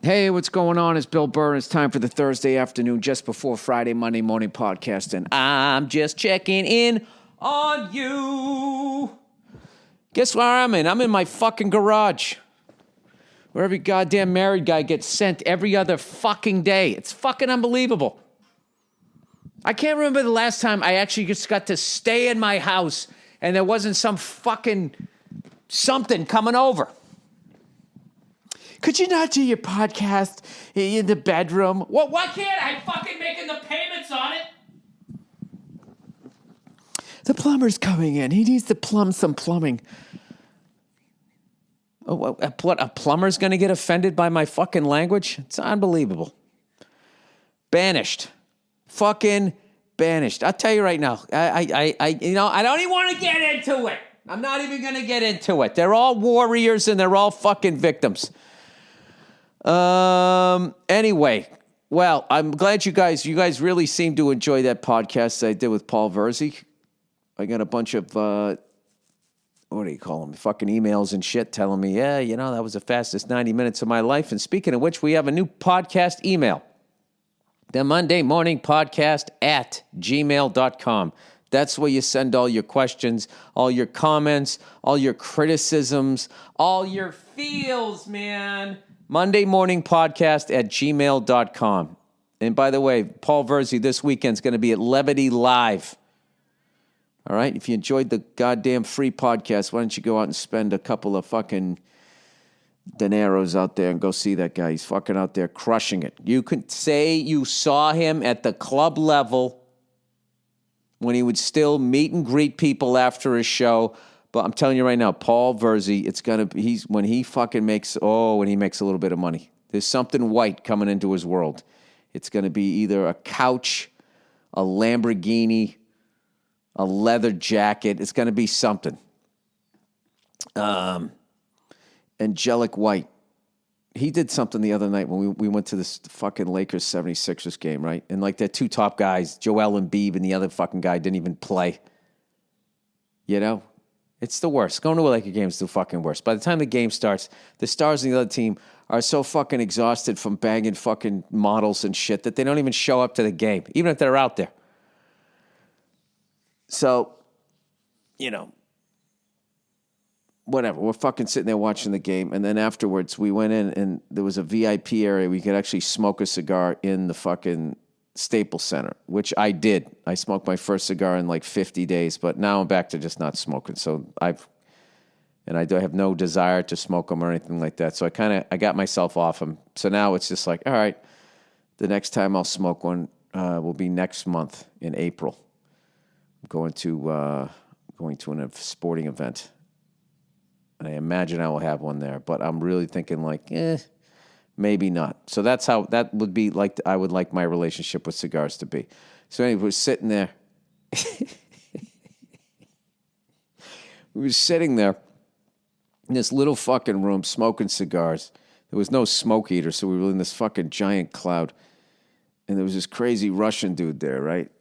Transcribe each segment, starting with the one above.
Hey, what's going on? It's Bill Burr. It's time for the Thursday afternoon, just before Friday, Monday morning podcast, and I'm just checking in on you. Guess where I'm in? I'm in my fucking garage, where every goddamn married guy gets sent every other fucking day. It's fucking unbelievable. I can't remember the last time I actually just got to stay in my house and there wasn't some fucking something coming over. Could you not do your podcast in the bedroom? Well, why can't I? I'm fucking making the payments on it. The plumber's coming in. He needs to plumb some plumbing. Oh, what? A plumber's going to get offended by my fucking language? It's unbelievable. Banished. Fucking banished. I'll tell you right now. I don't even want to get into it. I'm not even going to get into it. They're all warriors and they're all fucking victims. Anyway, well, I'm glad you guys really seem to enjoy that podcast I did with Paul Verzi. I got a bunch of, what do you call them? Fucking emails and shit telling me, yeah, that was the fastest 90 minutes of my life. And speaking of which, we have a new podcast email. The Monday Morning Podcast at gmail.com. That's where you send all your questions, all your comments, all your criticisms, all your feels, man. Monday Morning Podcast at gmail.com. And by the way, Paul Verzi this weekend's going to be at Levity Live. All right? If you enjoyed the goddamn free podcast, why don't you go out and spend a couple of fucking dineros out there and go see that guy. He's fucking out there crushing it. You can say you saw him at the club level when he would still meet and greet people after his show. But I'm telling you right now, Paul Verzi, when he makes a little bit of money. There's something white coming into his world. It's going to be either a couch, a Lamborghini, a leather jacket. It's going to be something. Angelic white. He did something the other night when we went to this fucking Lakers 76ers game, right? And like their two top guys, Joel Embiid and the other fucking guy didn't even play. It's the worst. Going to a Laker game is the fucking worst. By the time the game starts, the stars in the other team are so fucking exhausted from banging fucking models and shit that they don't even show up to the game, even if they're out there. So, whatever. We're fucking sitting there watching the game. And then afterwards, we went in and there was a VIP area. We could actually smoke a cigar in the fucking Staples Center, which I did. I smoked my first cigar in like 50 days, but now I'm back to just not smoking. So I have no desire to smoke them or anything like that. So I got myself off them. So now it's just like, all right, the next time I'll smoke one will be next month in April. I'm going to a sporting event. And I imagine I will have one there, but I'm really thinking like, maybe not. So that would be like, I would like my relationship with cigars to be. So anyway, we were sitting there. We were sitting there in this little fucking room smoking cigars. There was no smoke eater, so we were in this fucking giant cloud. And there was this crazy Russian dude there, right?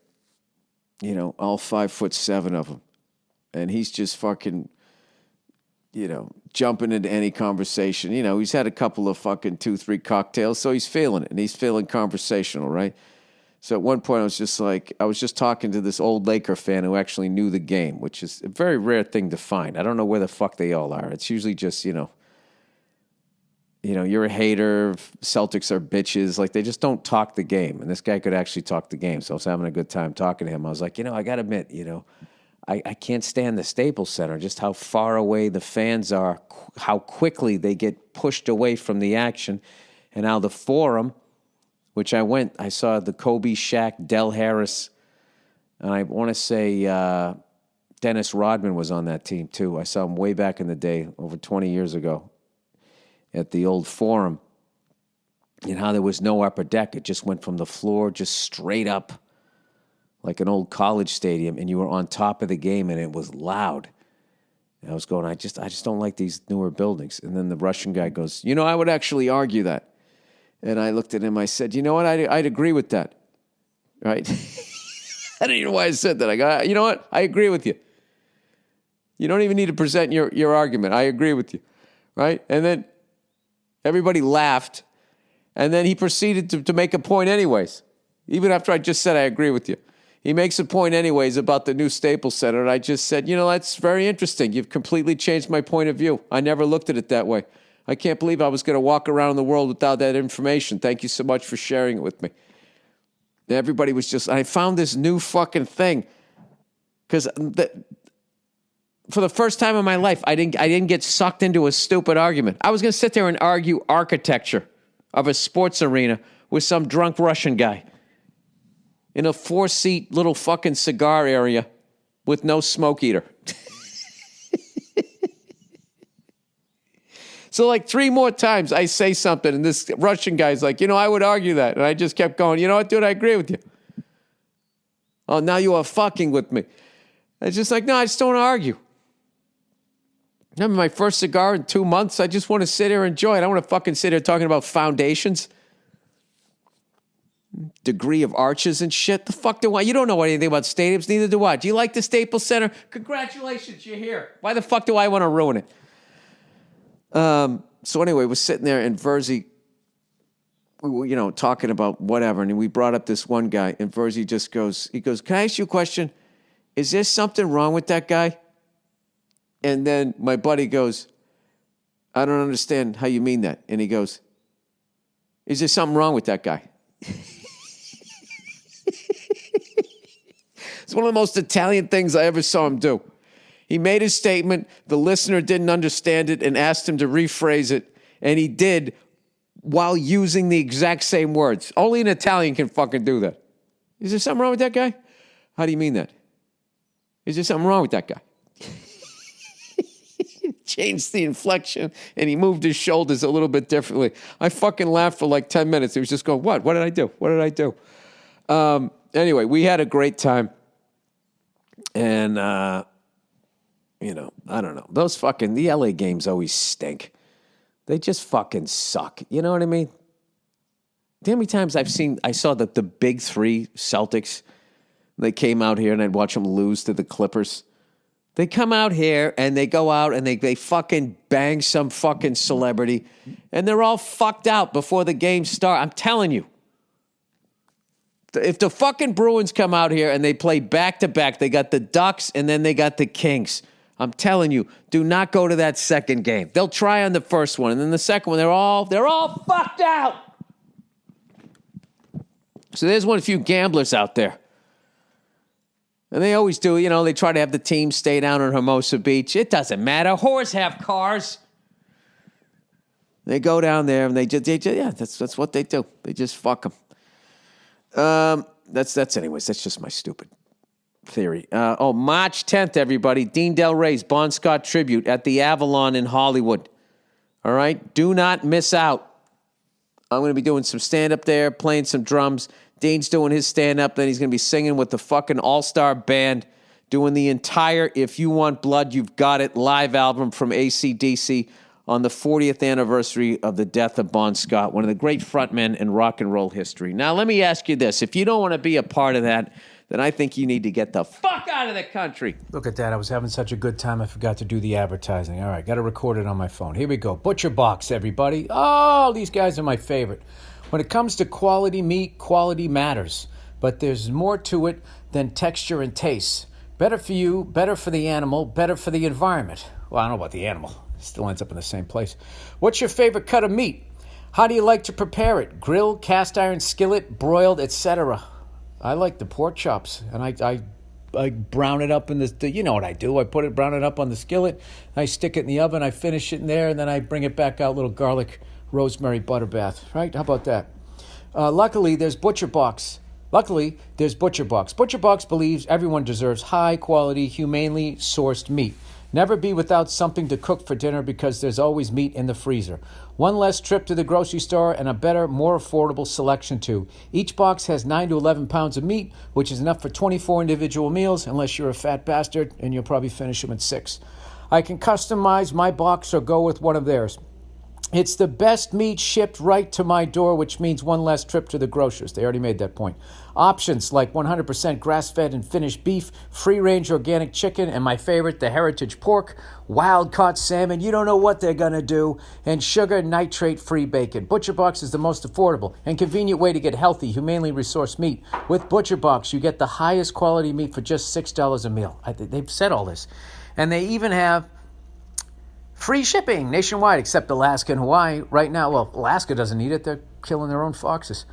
All 5'7" of him. And he's just fucking, jumping into any conversation. He's had a couple of fucking 2-3 cocktails, so he's feeling it, and he's feeling conversational, right? So at one point, I was just talking to this old Laker fan who actually knew the game, which is a very rare thing to find. I don't know where the fuck they all are. It's usually just, you're a hater, Celtics are bitches, like they just don't talk the game, and this guy could actually talk the game, so I was having a good time talking to him. I was like, I got to admit, I can't stand the Staples Center, just how far away the fans are, how quickly they get pushed away from the action, and how the Forum, which I saw the Kobe, Shaq, Del Harris, and I want to say Dennis Rodman was on that team too. I saw him way back in the day, over 20 years ago, at the old Forum, and how there was no upper deck. It just went from the floor just straight up, like an old college stadium, and you were on top of the game, and it was loud. And I was going, I just don't like these newer buildings. And then the Russian guy goes, I would actually argue that. And I looked at him, I said, you know what, I'd agree with that, right? I don't even know why I said that. I go, you know what, I agree with you. You don't even need to present your argument. I agree with you, right? And then everybody laughed, And then he proceeded to make a point anyways, even after I just said I agree with you. He makes a point anyways about the new Staples Center, and I just said, that's very interesting. You've completely changed my point of view. I never looked at it that way. I can't believe I was going to walk around the world without that information. Thank you so much for sharing it with me. Everybody was just, I found this new fucking thing. Because for the first time in my life, I didn't get sucked into a stupid argument. I was going to sit there and argue architecture of a sports arena with some drunk Russian guy in a 4-seat little fucking cigar area with no smoke eater. So like 3 more times I say something and this Russian guy's like, I would argue that. And I just kept going, you know what, dude, I agree with you. Oh, now you are fucking with me. It's just like, no, I just don't want to argue. Remember my first cigar in 2 months? I just want to sit here and enjoy it. I don't want to fucking sit here talking about foundations, degree of arches and shit. The fuck do I? You don't know anything about stadiums, neither do I. Do you like the Staples Center? Congratulations, you're here. Why the fuck do I want to ruin it? So anyway, we're sitting there and Verzi, we were, talking about whatever, and we brought up this one guy, and Verzi just goes, can I ask you a question? Is there something wrong with that guy? And then my buddy goes, I don't understand how you mean that. And he goes, is there something wrong with that guy? It's one of the most Italian things I ever saw him do. He made his statement, the listener didn't understand it and asked him to rephrase it, and he did while using the exact same words. Only an Italian can fucking do that. Is there something wrong with that guy? How do you mean that? Is there something wrong with that guy? Changed the inflection, and he moved his shoulders a little bit differently. I fucking laughed for like 10 minutes. He was just going, what? What did I do? What did I do? Anyway, we had a great time. And, I don't know. Those fucking, the LA games always stink. They just fucking suck. You know what I mean? How many times I saw the big 3 Celtics, they came out here and I'd watch them lose to the Clippers. They come out here and they go out and they fucking bang some fucking celebrity and they're all fucked out before the game starts. I'm telling you. If the fucking Bruins come out here and they play back-to-back, they got the Ducks and then they got the Kings. I'm telling you, do not go to that second game. They'll try on the first one, and then the second one, they're all fucked out. So there's one few gamblers out there. And they always do, they try to have the team stay down on Hermosa Beach. It doesn't matter. Whores have cars. They go down there and that's what they do. They just fuck them. Anyways, that's just my stupid theory. March 10th, everybody, Dean Del Rey's Bon Scott tribute at the Avalon in Hollywood. All right? Do not miss out. I'm going to be doing some stand-up there, playing some drums. Dean's doing his stand-up, then he's going to be singing with the fucking all-star band, doing the entire If You Want Blood, You've Got It live album from AC/DC on the 40th anniversary of the death of Bon Scott, one of the great frontmen in rock and roll history. Now, let me ask you this. If you don't want to be a part of that, then I think you need to get the fuck out of the country. Look at that. I was having such a good time, I forgot to do the advertising. All right, got to record it on my phone. Here we go. Butcher Box, everybody. Oh, these guys are my favorite. When it comes to quality meat, quality matters. But there's more to it than texture and taste. Better for you, better for the animal, better for the environment. Well, I don't know about the animal. It still ends up in the same place. What's your favorite cut of meat? How do you like to prepare it? Grill, cast iron skillet, broiled, etc. I like the pork chops, and I brown it up in the you know what I do. I brown it up on the skillet, I stick it in the oven, I finish it in there, and then I bring it back out, little garlic, rosemary butter bath, right? How about that? Luckily, there's Butcher Box. Butcher Box believes everyone deserves high-quality, humanely sourced meat. Never be without something to cook for dinner because there's always meat in the freezer. One less trip to the grocery store and a better, more affordable selection too. Each box has 9 to 11 pounds of meat, which is enough for 24 individual meals, unless you're a fat bastard, and you'll probably finish them in 6. I can customize my box or go with one of theirs. It's the best meat shipped right to my door, which means one less trip to the grocers. They already made that point. Options like 100% grass-fed and finished beef, free-range organic chicken, and my favorite, the heritage pork, wild-caught salmon, you don't know what they're going to do, and sugar nitrate-free bacon. ButcherBox is the most affordable and convenient way to get healthy, humanely resourced meat. With ButcherBox, you get the highest quality meat for just $6 a meal. They've said all this. And they even have free shipping nationwide, except Alaska and Hawaii. Right now, well, Alaska doesn't need it. They're killing their own foxes.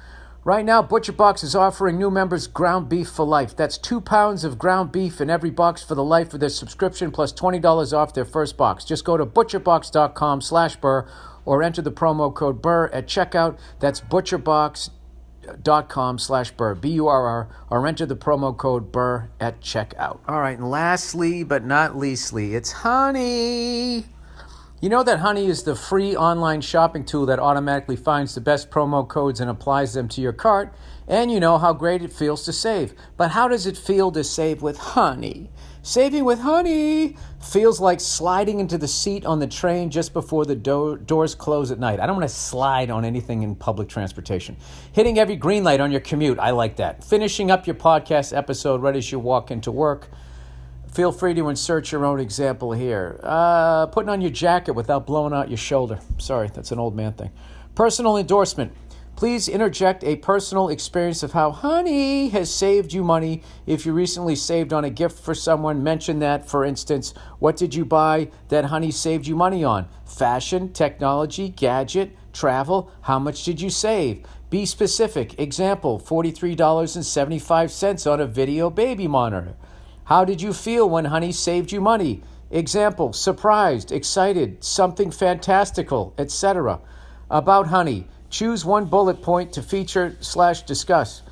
Right now, ButcherBox is offering new members ground beef for life. That's 2 pounds of ground beef in every box for the life of their subscription, plus $20 off their first box. Just go to butcherbox.com/Burr or enter the promo code Burr at checkout. That's butcherbox.com/Burr, B-U-R-R, or enter the promo code Burr at checkout. All right, and lastly but not leastly, it's Honey. You know that Honey is the free online shopping tool that automatically finds the best promo codes and applies them to your cart, and you know how great it feels to save. But how does it feel to save with Honey? Saving with Honey feels like sliding into the seat on the train just before the doors close at night. I don't want to slide on anything in public transportation. Hitting every green light on your commute, I like that. Finishing up your podcast episode right as you walk into work. Feel free to insert your own example here. Putting on your jacket without blowing out your shoulder. Sorry, that's an old man thing. Personal endorsement. Please interject a personal experience of how Honey has saved you money. If you recently saved on a gift for someone, mention that. For instance, what did you buy that Honey saved you money on? Fashion, technology, gadget, travel. How much did you save? Be specific. Example, $43.75 on a video baby monitor. How did you feel when Honey saved you money? Example, surprised, excited, something fantastical, etc. About Honey, choose one bullet point to feature/discuss.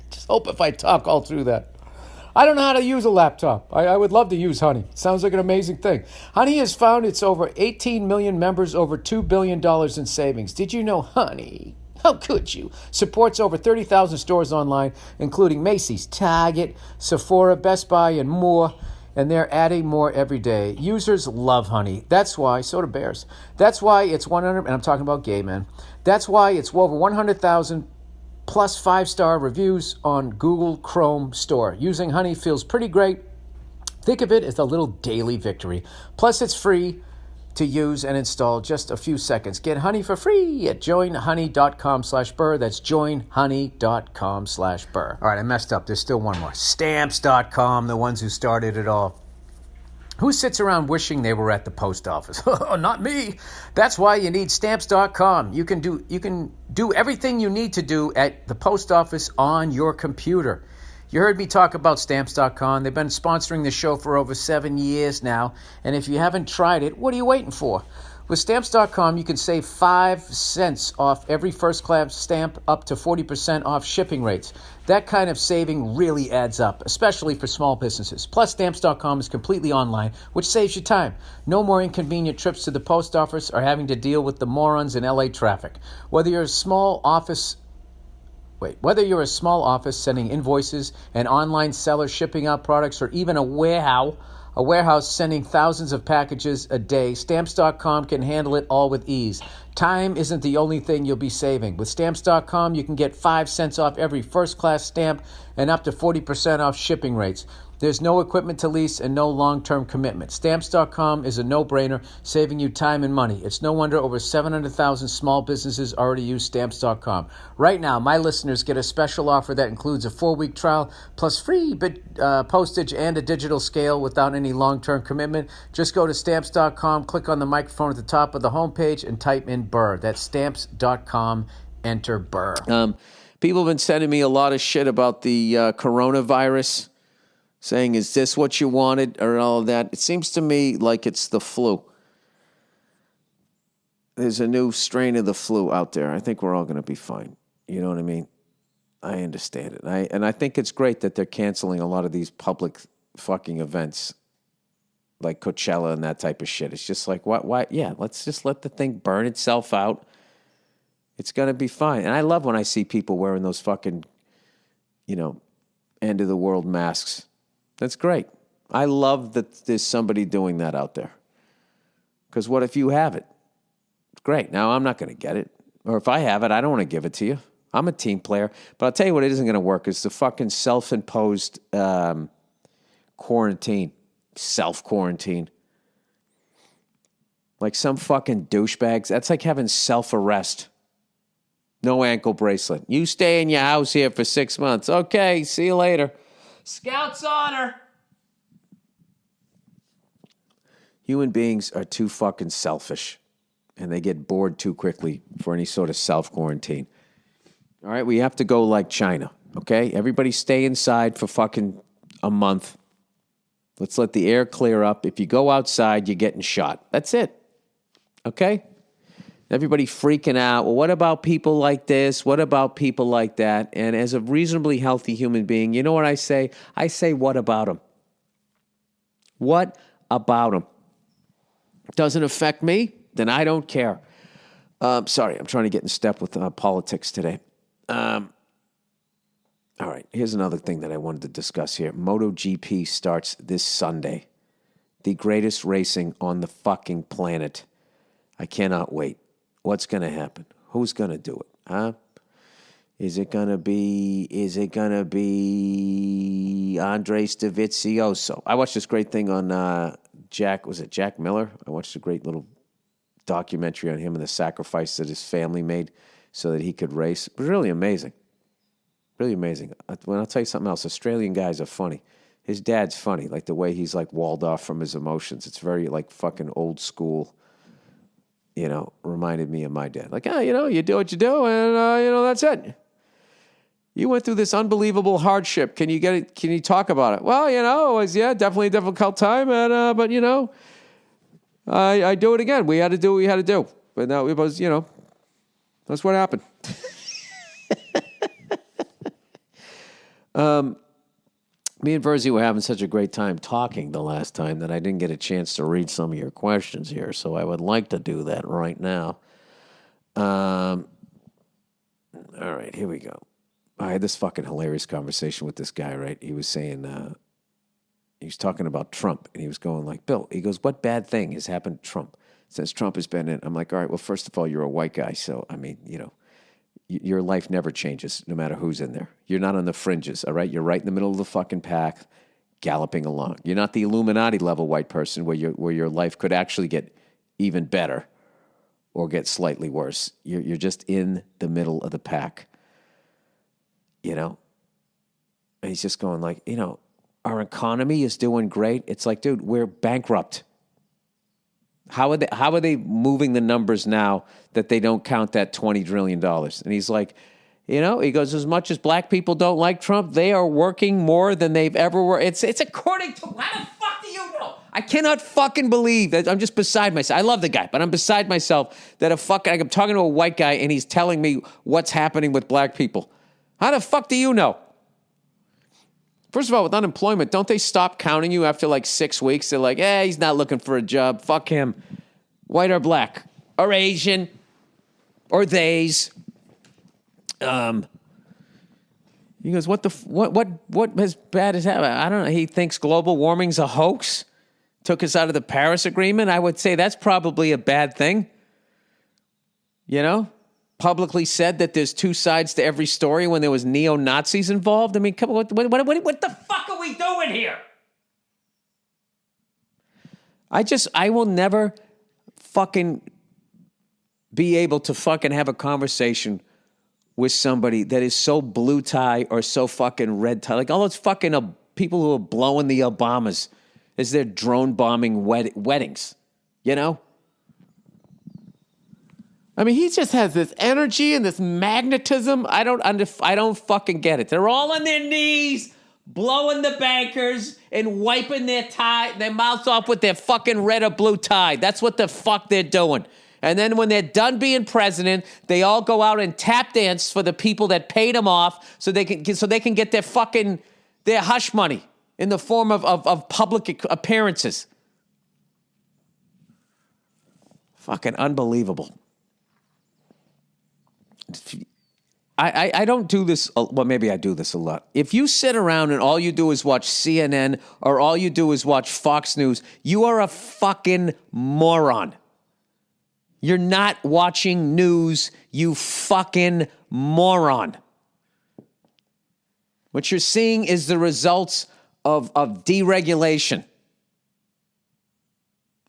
Just hope if I talk all through that. I don't know how to use a laptop. I would love to use Honey. Sounds like an amazing thing. Honey has found its over 18 million members, over $2 billion in savings. Did you know Honey? How could you? Supports over 30,000 stores online, including Macy's, Target, Sephora, Best Buy, and more. And they're adding more every day. Users love Honey. That's why, so do bears. That's why it's 100, and I'm talking about gay men. That's why it's over 100,000 plus 5-star reviews on Google Chrome Store. Using Honey feels pretty great. Think of it as a little daily victory. Plus, it's free to use and install, just a few seconds. Get Honey for free at joinhoney.com/Burr. That's joinhoney.com/Burr. All right, I messed up. There's still one more. Stamps.com, the ones who started it all. Who sits around wishing they were at the post office? Not me. That's why you need Stamps.com. You can do everything you need to do at the post office on your computer. You heard me talk about Stamps.com. They've been sponsoring the show for over 7 years now. And if you haven't tried it, what are you waiting for? With Stamps.com, you can save 5 cents off every first-class stamp, up to 40% off shipping rates. That kind of saving really adds up, especially for small businesses. Plus, Stamps.com is completely online, which saves you time. No more inconvenient trips to the post office or having to deal with the morons in LA traffic. Whether you're a small office sending invoices, an online seller shipping out products, or even a warehouse sending thousands of packages a day, Stamps.com can handle it all with ease. Time isn't the only thing you'll be saving. With Stamps.com, you can get 5 cents off every first-class stamp and up to 40% off shipping rates. There's no equipment to lease and no long-term commitment. Stamps.com is a no-brainer, saving you time and money. It's no wonder over 700,000 small businesses already use Stamps.com. Right now, my listeners get a special offer that includes a 4-week trial plus free postage and a digital scale without any long-term commitment. Just go to Stamps.com, click on the microphone at the top of the homepage, and type in Burr. That's Stamps.com, enter Burr. People have been sending me a lot of shit about the coronavirus, saying, is this what you wanted, or all of that. It seems to me like it's the flu. There's a new strain of the flu out there. I think we're all going to be fine. You know what I mean? I understand it. And I think it's great that they're canceling a lot of these public fucking events like Coachella and that type of shit. It's just like, why? Yeah, let's just let the thing burn itself out. It's going to be fine. And I love when I see people wearing those fucking, end of the world masks. That's great. I love that there's somebody doing that out there. Because what if you have it? Great. Now I'm not going to get it. Or if I have it, I don't want to give it to you. I'm a team player. But I'll tell you what, it isn't going to work. It's the fucking self-imposed quarantine. Self-quarantine. Like some fucking douchebags. That's like having self-arrest. No ankle bracelet. You stay in your house here for 6 months. Okay, see you later. Scout's honor. Human beings are too fucking selfish. And they get bored too quickly for any sort of self-quarantine. All right, we have to go like China, okay? Everybody stay inside for fucking a month. Let's let the air clear up. If you go outside, you're getting shot. That's it, okay? Everybody freaking out. Well, what about people like this? What about people like that? And as a reasonably healthy human being, you know what I say? I say, what about them? What about them? Doesn't affect me? Then I don't care. Sorry, I'm trying to get in step with politics today. All right, here's another thing that I wanted to discuss here. MotoGP starts this Sunday. The greatest racing on the fucking planet. I cannot wait. What's going to happen? Who's going to do it? Huh? Is it going to be Andres Dovizioso? I watched this great thing on Jack Miller? I watched a great little documentary on him and the sacrifice that his family made so that he could race. It was really amazing. Really amazing. When I'll tell you something else, Australian guys are funny. His dad's funny, like the way he's like walled off from his emotions. It's very like fucking old school, reminded me of my dad. Like, you do what you do and, that's it. You went through this unbelievable hardship. Can you get it? Can you talk about it? Well, it was, definitely a difficult time. And, but, I do it again. We had to do what we had to do. But now it was, that's what happened. Me and Verzi were having such a great time talking the last time that I didn't get a chance to read some of your questions here. So I would like to do that right now. All right, here we go. I had this fucking hilarious conversation with this guy, right? He was saying, he was talking about Trump, and he was going like, Bill, he goes, what bad thing has happened to Trump since Trump has been in? I'm like, all right, well, first of all, you're a white guy, so, I mean, your life never changes no matter who's in there. You're not on the fringes, all right? You're right in the middle of the fucking pack, galloping along. You're not the Illuminati level white person where your life could actually get even better or get slightly worse. You're just in the middle of the pack, And he's just going like, our economy is doing great. It's like, dude, we're bankrupt. How are they moving the numbers now that they don't count that $20 trillion? And he's like, he goes, as much as black people don't like Trump, they are working more than they've ever worked. It's according to, how the fuck do you know? I cannot fucking believe that. I'm just beside myself. I love the guy, but I'm beside myself that I'm talking to a white guy and he's telling me what's happening with black people. How the fuck do you know? First of all, with unemployment, don't they stop counting you after like 6 weeks? They're like, he's not looking for a job. Fuck him. White or black or Asian or theys. He goes, what as bad as happened? I don't know. He thinks global warming's a hoax. Took us out of the Paris Agreement. I would say that's probably a bad thing. Publicly said that there's two sides to every story when there was neo-Nazis involved. I mean, come on, what the fuck are we doing here? I will never fucking be able to fucking have a conversation with somebody that is so blue tie or so fucking red tie. Like all those fucking people who are blowing the Obamas as they're drone bombing weddings, I mean, he just has this energy and this magnetism. I don't fucking get it. They're all on their knees, blowing the bankers and wiping their mouths off with their fucking red or blue tie. That's what the fuck they're doing. And then when they're done being president, they all go out and tap dance for the people that paid them off so they can get their hush money in the form of public appearances. Fucking unbelievable. I don't do this, well, maybe I do this a lot. If you sit around and all you do is watch CNN or all you do is watch Fox News, you are a fucking moron. You're not watching news, you fucking moron. What you're seeing is the results of deregulation,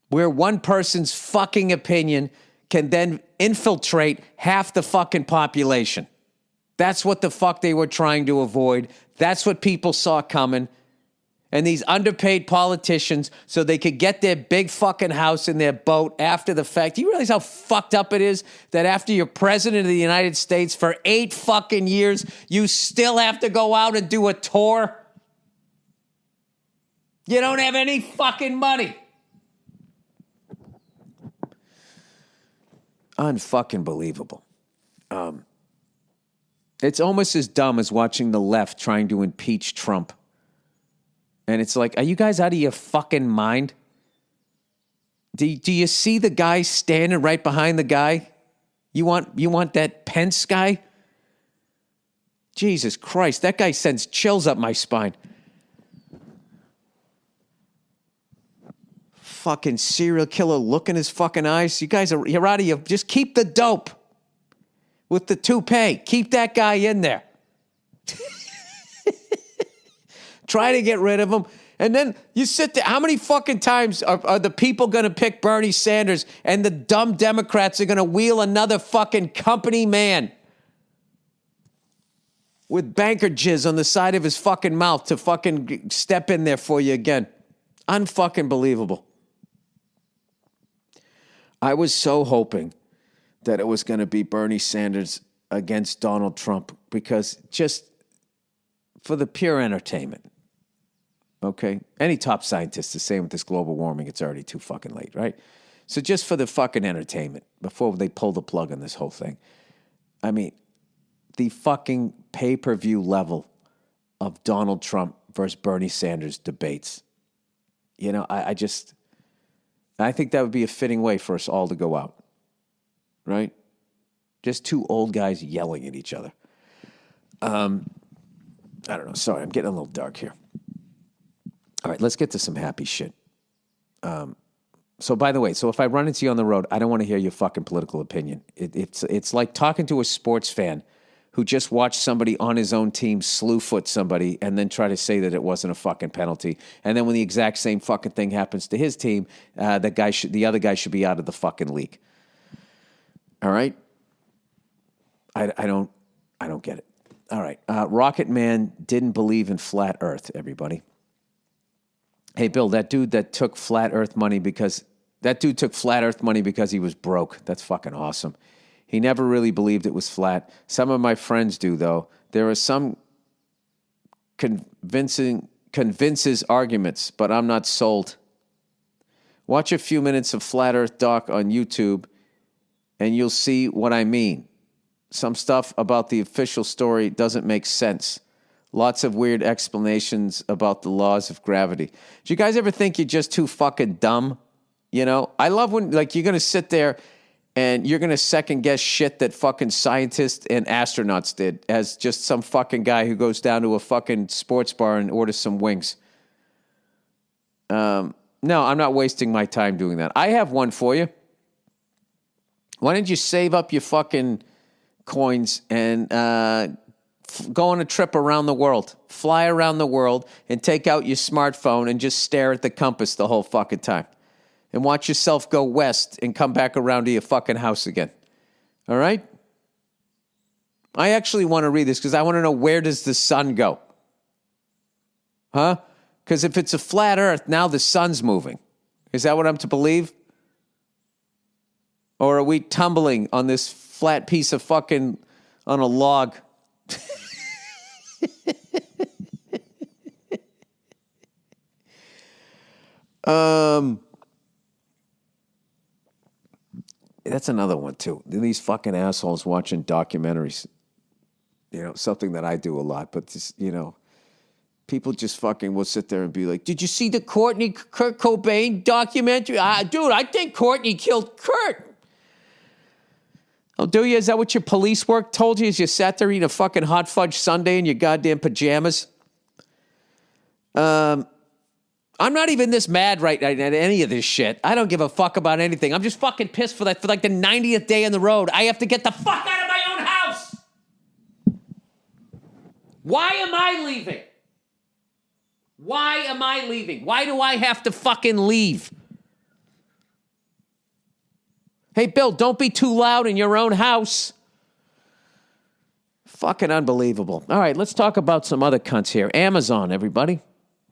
where one person's fucking opinion can then infiltrate half the fucking population. That's what the fuck they were trying to avoid. That's what people saw coming. And these underpaid politicians, so they could get their big fucking house and their boat after the fact. Do you realize how fucked up it is that after you're president of the United States for 8 fucking years, you still have to go out and do a tour? You don't have any fucking money. Unfucking believable. It's almost as dumb as watching the left trying to impeach Trump. And it's like, are you guys out of your fucking mind? Do you see the guy standing right behind the guy? You want that Pence guy? Jesus Christ, that guy sends chills up my spine. Fucking serial killer look in his fucking eyes. You guys you're out of your, just keep the dope with the toupee. Keep that guy in there. Try to get rid of him. And then you sit there. How many fucking times are the people going to pick Bernie Sanders and the dumb Democrats are going to wheel another fucking company man with banker jizz on the side of his fucking mouth to fucking step in there for you again? Unfucking believable. I was so hoping that it was going to be Bernie Sanders against Donald Trump because just for the pure entertainment. Okay? Any top scientist is saying with this global warming, it's already too fucking late, right? So just for the fucking entertainment, before they pull the plug on this whole thing, I mean, the fucking pay-per-view level of Donald Trump versus Bernie Sanders debates. You know, I think that would be a fitting way for us all to go out, right? Just two old guys yelling at each other. I don't know. Sorry, I'm getting a little dark here. All right, let's get to some happy shit. So by the way, so if I run into you on the road, I don't want to hear your fucking political opinion. It's like talking to a sports fan who just watched somebody on his own team slew foot somebody and then try to say that it wasn't a fucking penalty. And then when the exact same fucking thing happens to his team, the other guy should be out of the fucking league. All right? I don't get it. All right. Rocket Man didn't believe in flat Earth, everybody. Hey, Bill, that dude took flat Earth money because he was broke. That's fucking awesome. He never really believed it was flat. Some of my friends do, though. There are some convinces arguments, but I'm not sold. Watch a few minutes of Flat Earth Doc on YouTube, and you'll see what I mean. Some stuff about the official story doesn't make sense. Lots of weird explanations about the laws of gravity. Do you guys ever think you're just too fucking dumb? You know, I love when, like, you're going to sit there and you're going to second guess shit that fucking scientists and astronauts did as just some fucking guy who goes down to a fucking sports bar and orders some wings. No, I'm not wasting my time doing that. I have one for you. Why don't you save up your fucking coins and go on a trip around the world, fly around the world, and take out your smartphone and just stare at the compass the whole fucking time. And watch yourself go west and come back around to your fucking house again. All right? I actually want to read this because I want to know, where does the sun go? Huh? Because if it's a flat earth, now the sun's moving. Is that what I'm to believe? Or are we tumbling on this flat piece of fucking, on a log? That's another one too. These fucking assholes watching documentaries. You know, something that I do a lot, but this, you know, people just fucking will sit there and be like, "Did you see the Kurt Cobain documentary? Dude, I think Courtney killed Kurt." Oh, do you? Is that what your police work told you as you sat there eating a fucking hot fudge sundae in your goddamn pajamas? I I'm not even this mad right at any of this shit. I don't give a fuck about anything. I'm just fucking pissed for like the 90th day on the road. I have to get the fuck out of my own house. Why am I leaving? Why am I leaving? Why do I have to fucking leave? Hey, Bill, don't be too loud in your own house. Fucking unbelievable. All right, let's talk about some other cunts here. Amazon, everybody.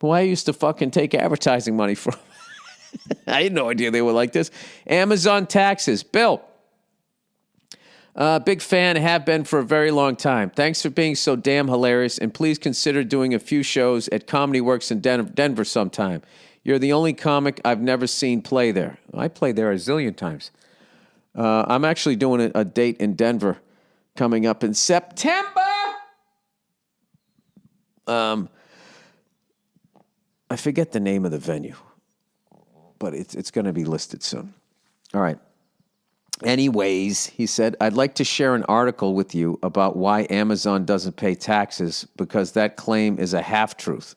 Who I used to fucking take advertising money from. I had no idea they were like this. Amazon taxes. Bill, big fan, have been for a very long time. Thanks for being so damn hilarious, and please consider doing a few shows at Comedy Works in Denver sometime. You're the only comic I've never seen play there. I played there a zillion times. I'm actually doing a date in Denver coming up in September. I forget the name of the venue, but it's going to be listed soon. All right. Anyways, he said, I'd like to share an article with you about why Amazon doesn't pay taxes because that claim is a half-truth.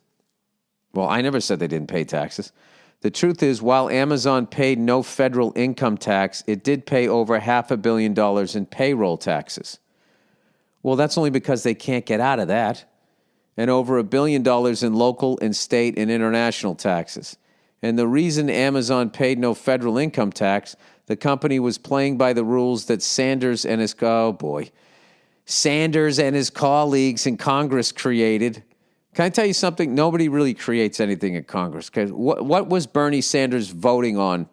Well, I never said they didn't pay taxes. The truth is, while Amazon paid no federal income tax, it did pay over $500 million in payroll taxes. Well, that's only because they can't get out of that. And over $1 billion in local and state and international taxes. And the reason Amazon paid no federal income tax, the company was playing by the rules that Sanders and his colleagues in Congress created. Can I tell you something? Nobody really creates anything in Congress. Because what was Bernie Sanders voting on?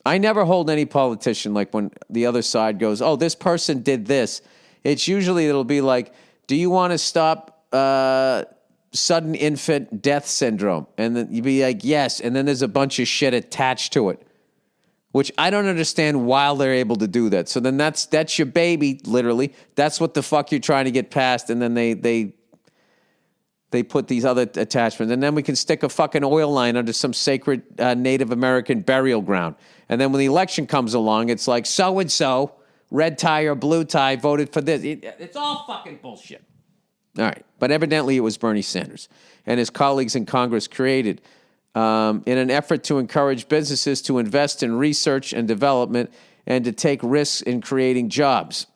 I never hold any politician like when the other side goes, oh, this person did this. It's usually it'll be like, do you want to stop sudden infant death syndrome? And then you'd be like, yes. And then there's a bunch of shit attached to it, which I don't understand why they're able to do that. So then that's your baby, literally. That's what the fuck you're trying to get past. And then they put these other attachments. And then we can stick a fucking oil line under some sacred Native American burial ground. And then when the election comes along, it's like so-and-so, red tie or blue tie, voted for this. It's all fucking bullshit. All right. But evidently it was Bernie Sanders and his colleagues in Congress created in an effort to encourage businesses to invest in research and development and to take risks in creating jobs.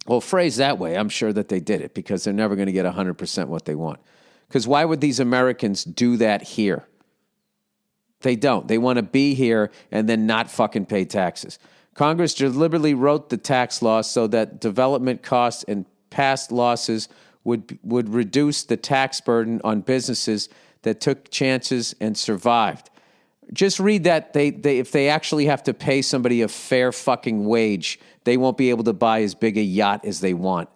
Well, phrased that way, I'm sure that they did it because they're never going to get 100% what they want. Because why would these Americans do that here? They don't. They want to be here and then not fucking pay taxes. Congress deliberately wrote the tax law so that development costs and past losses would reduce the tax burden on businesses that took chances and survived. Just read that. They if they actually have to pay somebody a fair fucking wage, they won't be able to buy as big a yacht as they want.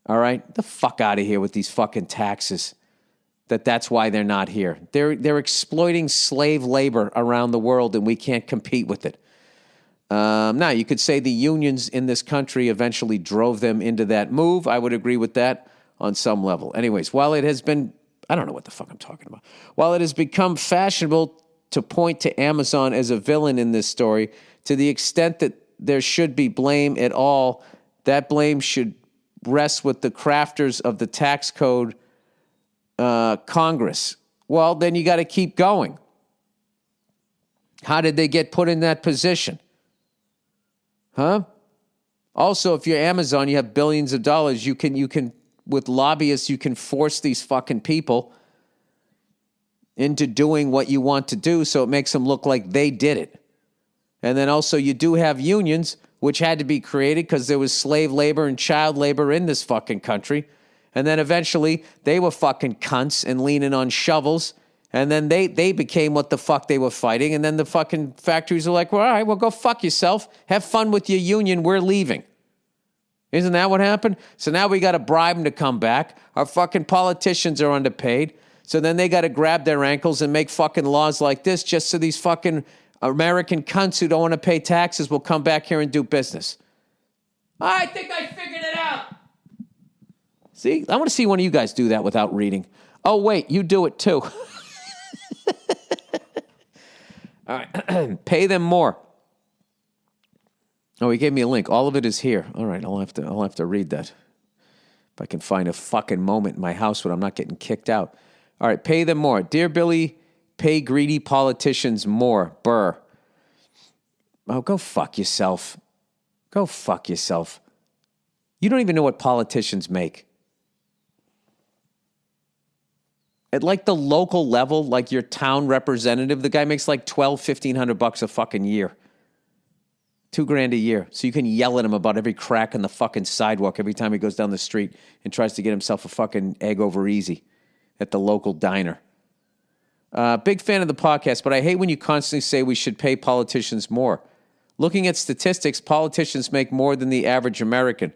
All right? Get the fuck out of here with these fucking taxes. That's why they're not here. They're exploiting slave labor around the world, and we can't compete with it. Now, you could say the unions in this country eventually drove them into that move. I would agree with that on some level. Anyways, while it has been, I don't know what the fuck I'm talking about. While it has become fashionable to point to Amazon as a villain in this story, to the extent that there should be blame at all, that blame should rest with the crafters of the tax code, Congress. Well, then you got to keep going. How did they get put in that position? Huh? Also, if you're Amazon, you have billions of dollars. You can, with lobbyists, you can force these fucking people into doing what you want to do, so it makes them look like they did it. And then also, you do have unions, which had to be created because there was slave labor and child labor in this fucking country. And then eventually, they were fucking cunts and leaning on shovels. And then they became what the fuck they were fighting. And then the fucking factories were like, well, all right, well, go fuck yourself. Have fun with your union. We're leaving. Isn't that what happened? So now we got to bribe them to come back. Our fucking politicians are underpaid. So then they got to grab their ankles and make fucking laws like this just so these fucking American cunts who don't want to pay taxes will come back here and do business. I think I figured it out. See, I want to see one of you guys do that without reading. Oh, wait, you do it too. All right, pay them more. Oh, he gave me a link. All of it is here. All right, I'll have to read that. If I can find a fucking moment in my house when I'm not getting kicked out. All right, pay them more. Dear Billy, pay greedy politicians more. Burr. Oh, go fuck yourself. Go fuck yourself. You don't even know what politicians make. At like the local level, like your town representative, the guy makes like $1,200-$1,500 a fucking year. $2,000 a year. So you can yell at him about every crack in the fucking sidewalk every time he goes down the street and tries to get himself a fucking egg over easy at the local diner. Big fan of the podcast, but I hate when you constantly say we should pay politicians more. Looking at statistics, politicians make more than the average American.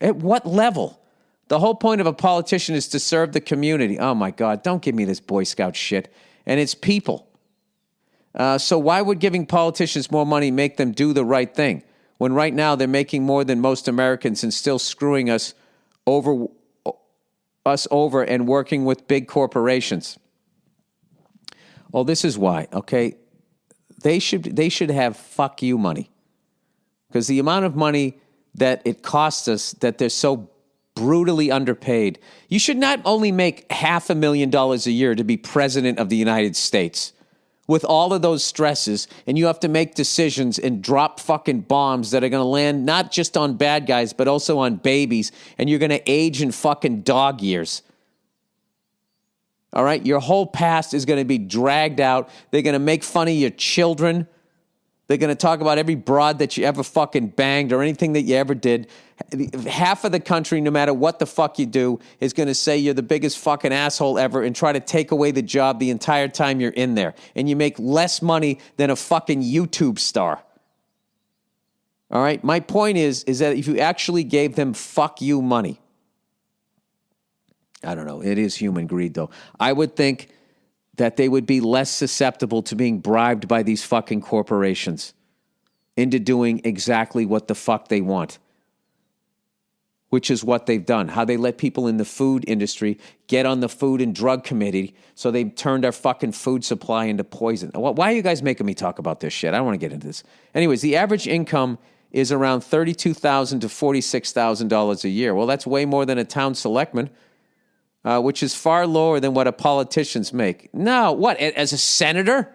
At what level? The whole point of a politician is to serve the community. Oh, my God, don't give me this Boy Scout shit. And it's people. So why would giving politicians more money make them do the right thing, when right now they're making more than most Americans and still screwing us over and working with big corporations? Well, this is why, okay? They should have fuck you money. Because the amount of money that it costs us, that they're so brutally underpaid. You should not only make $500,000 a year to be president of the United States with all of those stresses, and you have to make decisions and drop fucking bombs that are going to land not just on bad guys, but also on babies, and you're going to age in fucking dog years. All right? Your whole past is going to be dragged out. They're going to make fun of your children. They're going to talk about every broad that you ever fucking banged or anything that you ever did. Half of the country, no matter what the fuck you do, is going to say you're the biggest fucking asshole ever and try to take away the job the entire time you're in there. And you make less money than a fucking YouTube star. All right? My point is that if you actually gave them fuck you money, I don't know. It is human greed, though. I would think that they would be less susceptible to being bribed by these fucking corporations into doing exactly what the fuck they want, which is what they've done. How they let people in the food industry get on the Food and Drug Committee, so they turned our fucking food supply into poison. Why are you guys making me talk about this shit? I don't want to get into this. Anyways, the average income is around $32,000 to $46,000 a year. Well, that's way more than a town selectman. Which is far lower than what a politicians make. No, what, as a senator?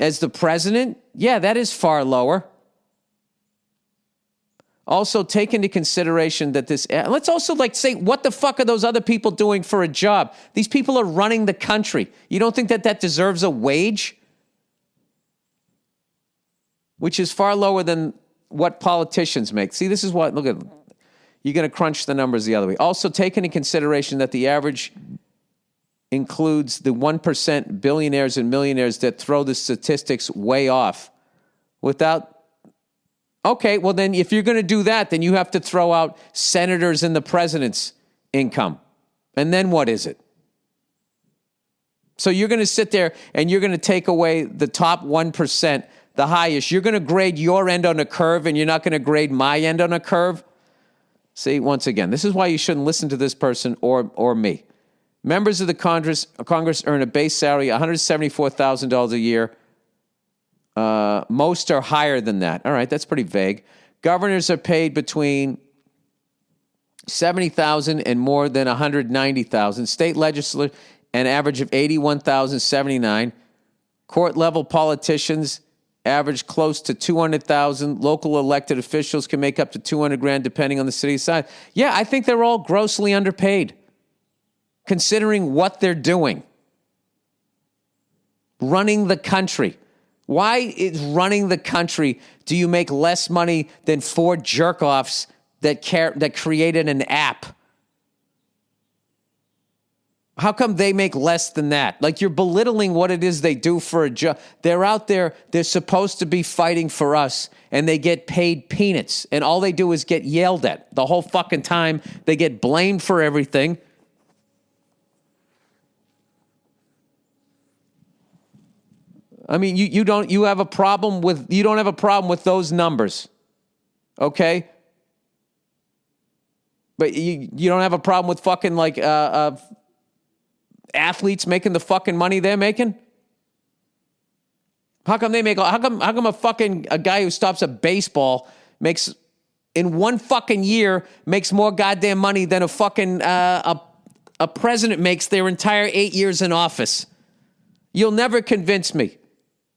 As the president? Yeah, that is far lower. Also, take into consideration that let's also say, what the fuck are those other people doing for a job? These people are running the country. You don't think that deserves a wage? Which is far lower than what politicians make. See, this is what, look at, you're going to crunch the numbers the other way. Also, take into consideration that the average includes the 1% billionaires and millionaires that throw the statistics way off. Okay, well then if you're going to do that, then you have to throw out senators and the president's income. And then what is it? So you're going to sit there and you're going to take away the top 1%, the highest. You're going to grade your end on a curve and you're not going to grade my end on a curve? See, once again, this is why you shouldn't listen to this person or me. Members of the Congress earn a base salary $174,000 a year. Most are higher than that. All right, that's pretty vague. Governors are paid between $70,000 and more than $190,000. State legislators, an average of $81,079. Court-level politicians average close to $200,000. Local elected officials can make up to $200,000 depending on the city size. Yeah, I think they're all grossly underpaid, considering what they're doing. Running the country. Why is running the country do you make less money than 4 jerk-offs that created an app? How come they make less than that? Like, you're belittling what it is they do for a job. They're out there, they're supposed to be fighting for us, and they get paid peanuts. And all they do is get yelled at the whole fucking time. They get blamed for everything. I mean, you don't have a problem with those numbers. Okay? But you don't have a problem with fucking athletes making the fucking money they're making? How come a guy who stops a baseball makes in one fucking year makes more goddamn money than a fucking a a president makes their entire 8 years in office. You'll never convince me.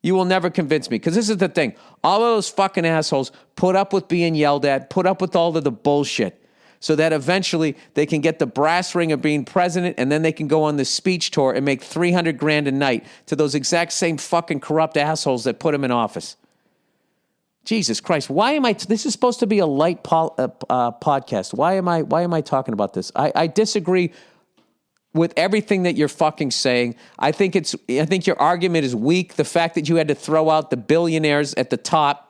You will never convince me. Because this is the thing. All of those fucking assholes put up with being yelled at, put up with all of the bullshit, so that eventually they can get the brass ring of being president, and then they can go on the speech tour and make $300,000 a night to those exact same fucking corrupt assholes that put them in office. Jesus Christ! Why am I? This is supposed to be a light podcast. Why am I talking about this? I disagree with everything that you're fucking saying. I think your argument is weak. The fact that you had to throw out the billionaires at the top.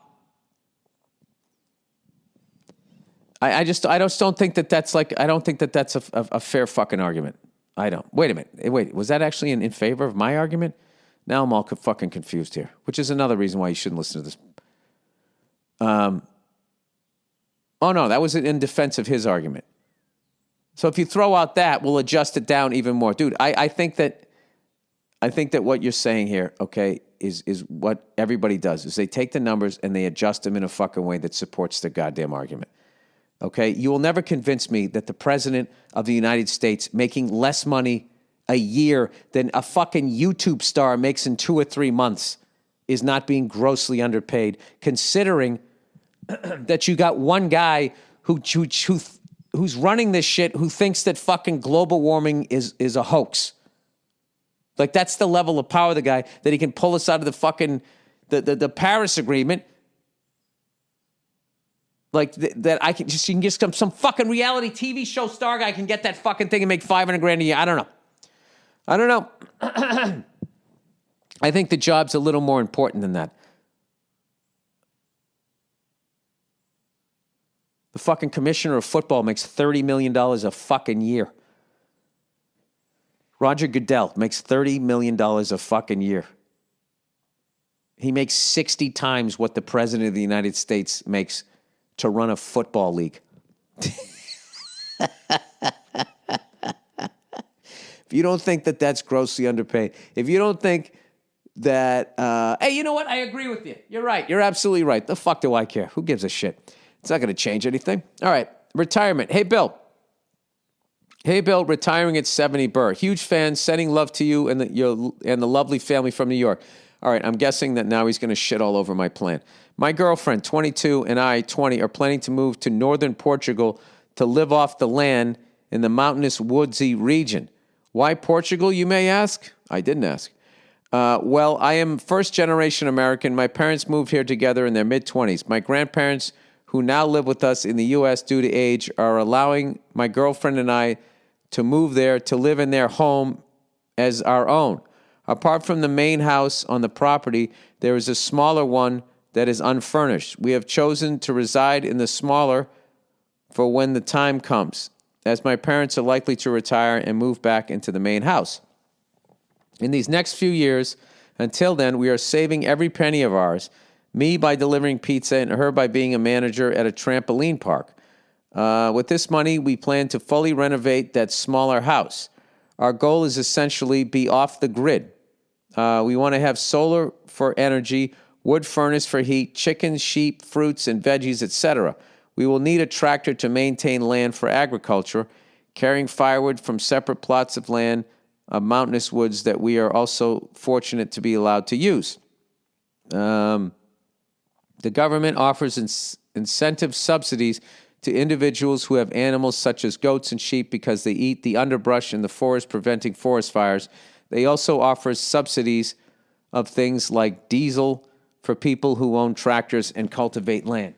I just don't think that that's like, I don't think that that's a fair fucking argument. I don't. Wait a minute. Wait, was that actually in favor of my argument? Now I'm all fucking confused here, which is another reason why you shouldn't listen to this. Oh no, that was in defense of his argument. So if you throw out that, we'll adjust it down even more. Dude, I think that what you're saying here, okay, is what everybody does, is they take the numbers and they adjust them in a fucking way that supports their goddamn argument. Okay? You will never convince me that the president of the United States making less money a year than a fucking YouTube star makes in 2 or 3 months is not being grossly underpaid, considering that you got one guy who's running this shit who thinks that fucking global warming is a hoax. Like, that's the level of power of the guy, that he can pull us out of the fucking the Paris Agreement. Like, that you can just come, some fucking reality TV show star guy can get that fucking thing and make $500,000 a year. I don't know. I think the job's a little more important than that. The fucking commissioner of football makes $30 million a fucking year. Roger Goodell makes $30 million a fucking year. He makes 60 times what the president of the United States makes to run a football league. If you don't think that that's grossly underpaid, if you don't think that, hey, you know what? I agree with you. You're right. You're absolutely right. The fuck do I care? Who gives a shit? It's not going to change anything. All right. Retirement. Hey, Bill. Retiring at 70, Burr. Huge fan. Sending love to you and the lovely family from New York. All right. I'm guessing that now he's going to shit all over my plan. My girlfriend, 22, and I, 20, are planning to move to northern Portugal to live off the land in the mountainous, woodsy region. Why Portugal, you may ask? I didn't ask. Well, I am first-generation American. My parents moved here together in their mid-20s. My grandparents, who now live with us in the U.S. due to age, are allowing my girlfriend and I to move there to live in their home as our own. Apart from the main house on the property, there is a smaller one that is unfurnished. We have chosen to reside in the smaller for when the time comes, as my parents are likely to retire and move back into the main house. In these next few years, until then, we are saving every penny of ours, me by delivering pizza and her by being a manager at a trampoline park. With this money, we plan to fully renovate that smaller house. Our goal is essentially be off the grid. We want to have solar for energy, wood furnace for heat, chickens, sheep, fruits, and veggies, etc. We will need a tractor to maintain land for agriculture, carrying firewood from separate plots of land, mountainous woods that we are also fortunate to be allowed to use. The government offers incentive subsidies to individuals who have animals such as goats and sheep because they eat the underbrush in the forest, preventing forest fires. They also offer subsidies of things like diesel for people who own tractors and cultivate land.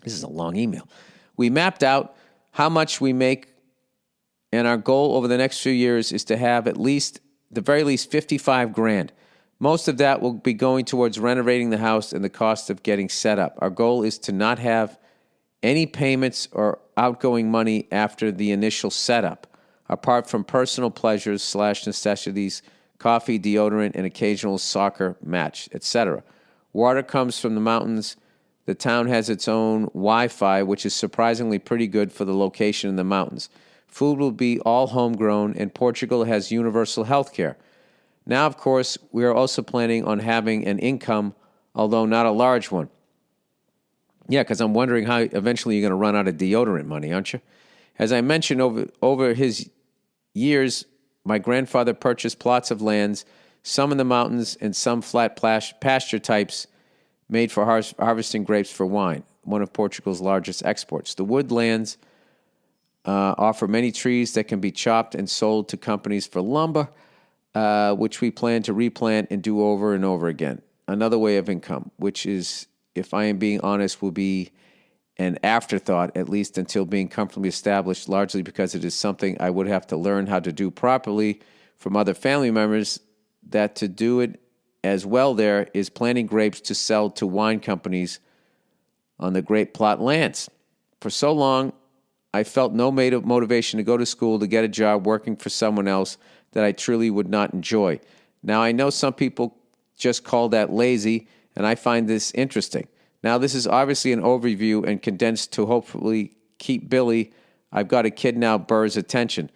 This is a long email. We mapped out how much we make, and our goal over the next few years is to have the very least $55,000. Most of that will be going towards renovating the house and the cost of getting set up. Our goal is to not have any payments or outgoing money after the initial setup, apart from personal pleasures / necessities, coffee, deodorant, and occasional soccer match, etc. Water comes from the mountains. The town has its own Wi-Fi, which is surprisingly pretty good for the location in the mountains. Food will be all homegrown, and Portugal has universal health care. Now, of course, we are also planning on having an income, although not a large one. Yeah, because I'm wondering how eventually you're going to run out of deodorant money, aren't you? As I mentioned, over his years, my grandfather purchased plots of lands, some in the mountains and some flat pasture types made for harvesting grapes for wine, one of Portugal's largest exports. The woodlands offer many trees that can be chopped and sold to companies for lumber, which we plan to replant and do over and over again. Another way of income, which is, if I am being honest, will be an afterthought, at least until being comfortably established, largely because it is something I would have to learn how to do properly from other family members, that to do it as well there is planting grapes to sell to wine companies on the grape plot lands. For so long, I felt no motivation to go to school to get a job working for someone else that I truly would not enjoy. Now, I know some people just call that lazy, and I find this interesting. Now, this is obviously an overview and condensed to hopefully keep Billy, I've got a kid now, Burr's attention.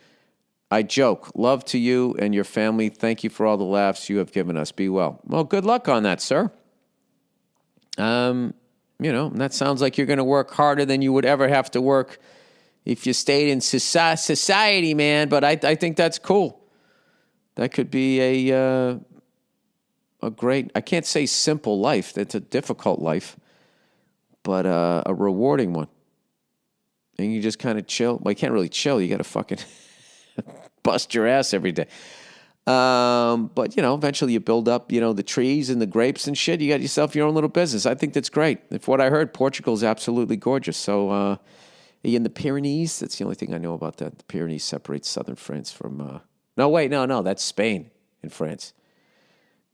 I joke. Love to you and your family. Thank you for all the laughs you have given us. Be well. Well, good luck on that, sir. That sounds like you're going to work harder than you would ever have to work if you stayed in society, man. But I think that's cool. That could be a great, I can't say simple life. That's a difficult life, but a rewarding one. And you just kind of chill. Well, you can't really chill. You got to fucking bust your ass every day. But, eventually you build up, the trees and the grapes and shit. You got yourself your own little business. I think that's great. If what I heard, Portugal is absolutely gorgeous. So in the Pyrenees, that's the only thing I know about that. The Pyrenees separates southern France from... No, that's Spain and France.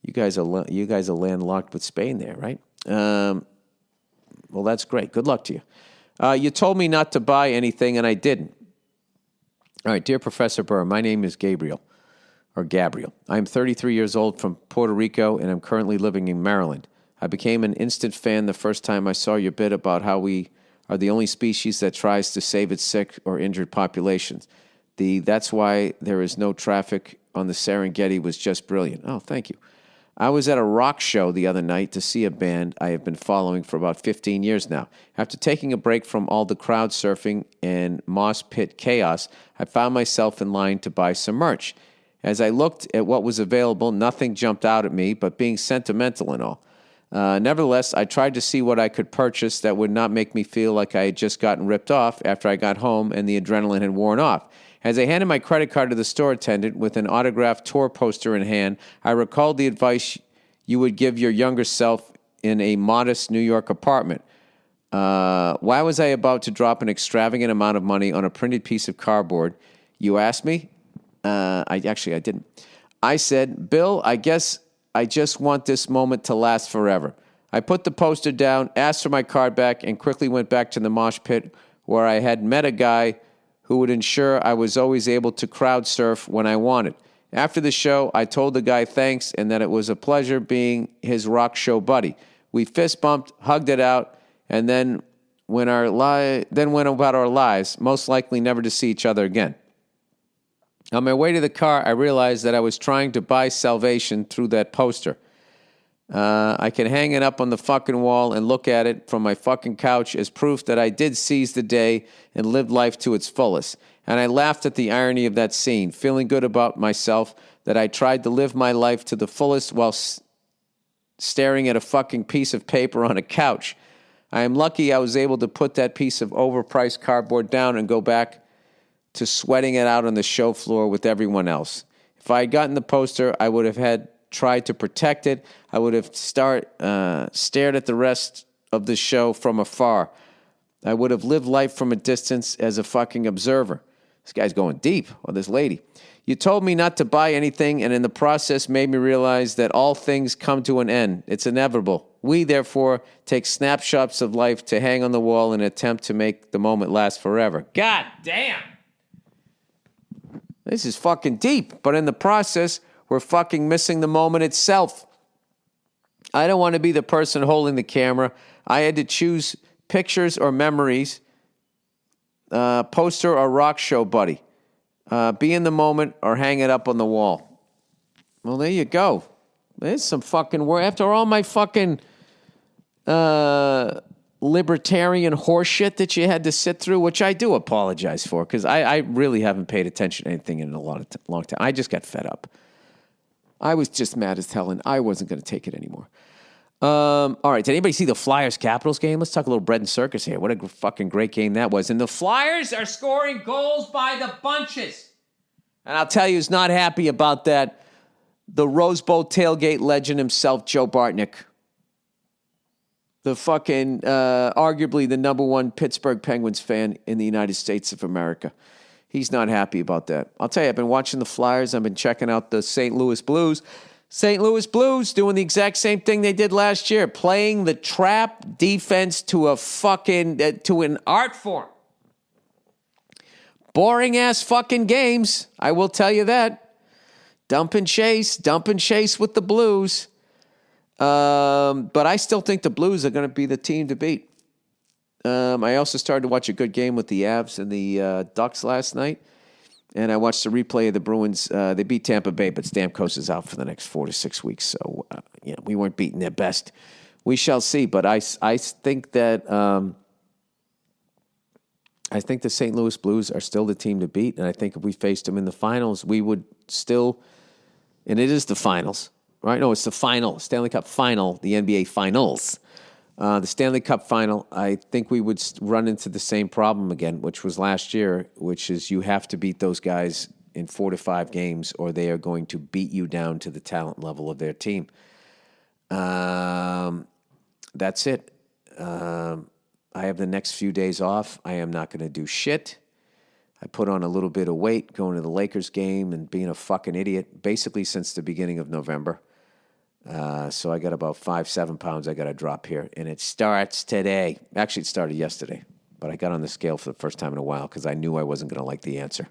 You guys are landlocked with Spain there, right? Well, that's great. Good luck to you. You told me not to buy anything, and I didn't. All right, dear Professor Burr, my name is Gabriel. I am 33 years old from Puerto Rico, and I'm currently living in Maryland. I became an instant fan the first time I saw your bit about how we are the only species that tries to save its sick or injured populations. That's why there is no traffic on the Serengeti was just brilliant. Oh, thank you. I was at a rock show the other night to see a band I have been following for about 15 years now. After taking a break from all the crowd surfing and mosh pit chaos, I found myself in line to buy some merch. As I looked at what was available, nothing jumped out at me, but being sentimental and all. Nevertheless, I tried to see what I could purchase that would not make me feel like I had just gotten ripped off after I got home and the adrenaline had worn off. As I handed my credit card to the store attendant with an autographed tour poster in hand, I recalled the advice you would give your younger self in a modest New York apartment. Why was I about to drop an extravagant amount of money on a printed piece of cardboard? You asked me? I didn't. I said, Bill, I guess I just want this moment to last forever. I put the poster down, asked for my card back, and quickly went back to the mosh pit where I had met a guy who would ensure I was always able to crowd surf when I wanted. After the show, I told the guy thanks and that it was a pleasure being his rock show buddy. We fist bumped, hugged it out, and then went about our lives, most likely never to see each other again. On my way to the car, I realized that I was trying to buy salvation through that poster. I can hang it up on the fucking wall and look at it from my fucking couch as proof that I did seize the day and lived life to its fullest. And I laughed at the irony of that scene, feeling good about myself that I tried to live my life to the fullest while staring at a fucking piece of paper on a couch. I am lucky I was able to put that piece of overpriced cardboard down and go back to sweating it out on the show floor with everyone else. If I had gotten the poster, I would have tried to protect it. I would have stared at the rest of the show from afar. I would have lived life from a distance as a fucking observer. This guy's going deep, or this lady. You told me not to buy anything, and in the process made me realize that all things come to an end. It's inevitable. We, therefore, take snapshots of life to hang on the wall in an attempt to make the moment last forever. God damn! This is fucking deep, but in the process, we're fucking missing the moment itself. I don't want to be the person holding the camera. I had to choose pictures or memories, poster or rock show buddy. Be in the moment or hang it up on the wall. Well, there you go. There's some fucking word. After all my fucking libertarian horseshit that you had to sit through, which I do apologize for, because I really haven't paid attention to anything in a long time. I just got fed up. I was just mad as hell, and I wasn't going to take it anymore. All right, did anybody see the Flyers-Capitals game? Let's talk a little bread and circus here. What a fucking great game that was. And the Flyers are scoring goals by the bunches. And I'll tell you who's not happy about that. The Rose Bowl tailgate legend himself, Joe Bartnick. The fucking, arguably the number one Pittsburgh Penguins fan in the United States of America. He's not happy about that. I'll tell you, I've been watching the Flyers. I've been checking out the St. Louis Blues. St. Louis Blues doing the exact same thing they did last year, playing the trap defense to a fucking, to an art form. Boring ass fucking games, I will tell you that. Dump and chase with the Blues. But I still think the Blues are going to be the team to beat. I also started to watch a good game with the Avs and the Ducks last night. And I watched the replay of the Bruins. They beat Tampa Bay, but Stamkos is out for the next 4 to 6 weeks. So, we weren't beating their best. We shall see. But I think that I think the St. Louis Blues are still the team to beat. And I think if we faced them in the finals, we would still, and it is the finals, right? No, it's the final, Stanley Cup final, the NBA finals. The Stanley Cup final, I think we would run into the same problem again, which was last year, which is you have to beat those guys in 4 to 5 games or they are going to beat you down to the talent level of their team. That's it. I have the next few days off. I am not going to do shit. I put on a little bit of weight going to the Lakers game and being a fucking idiot basically since the beginning of November. So I got about 5-7 pounds I got to drop here. And it starts today. Actually, it started yesterday. But I got on the scale for the first time in a while because I knew I wasn't going to like the answer.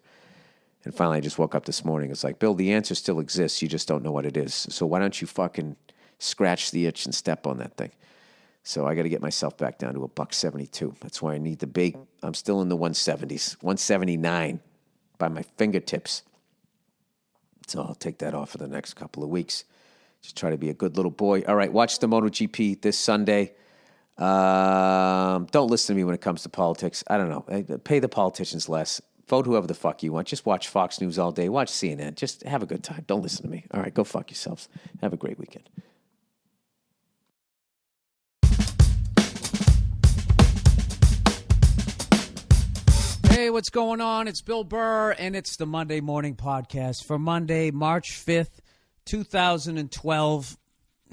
And finally, I just woke up this morning. It's like, Bill, the answer still exists. You just don't know what it is. So why don't you fucking scratch the itch and step on that thing? So I got to get myself back down to $172. That's why I need to be. I'm still in the 170s, 179 by my fingertips. So I'll take that off for the next couple of weeks. Just try to be a good little boy. All right, watch the MotoGP this Sunday. Don't listen to me when it comes to politics. I don't know. Pay the politicians less. Vote whoever the fuck you want. Just watch Fox News all day. Watch CNN. Just have a good time. Don't listen to me. All right, go fuck yourselves. Have a great weekend. Hey, what's going on? It's Bill Burr, and it's the Monday Morning Podcast for Monday, March 5th, 2012.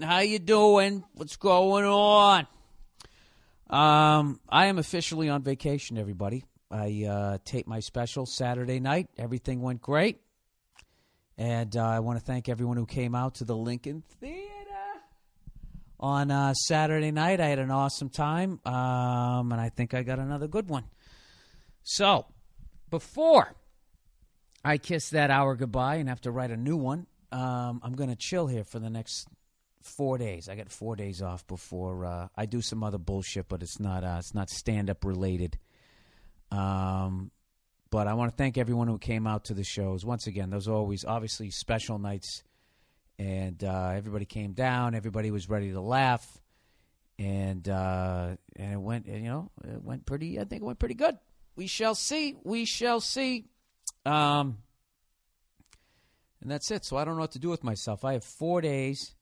How you doing? What's going on? I am officially on vacation, everybody. I taped my special Saturday night. Everything went great. And I want to thank everyone who came out to the Lincoln Theater on Saturday night. I had an awesome time, and I think I got another good one. So, before I kiss that hour goodbye and have to write a new one, I'm going to chill here for the next 4 days. I got 4 days off before I do some other bullshit, but it's not stand-up related. But I want to thank everyone who came out to the shows. Once again, those are always obviously special nights, and everybody came down. Everybody was ready to laugh, and it went, it went pretty. I think it went pretty good. We shall see. We shall see. And that's it. So I don't know what to do with myself. I have 4 days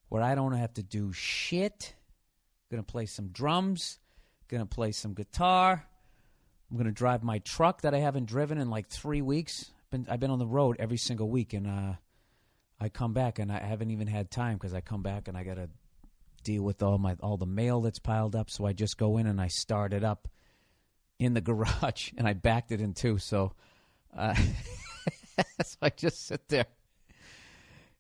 where I don't have to do shit. I'm going to play some drums. Going to play some guitar. I'm going to drive my truck that I haven't driven in like 3 weeks. I've been on the road every single week, and I come back, and I haven't even had time because I come back and I got to deal with all the mail that's piled up. So I just go in and I start it up in the garage, and I backed it in too. So, so I just sit there.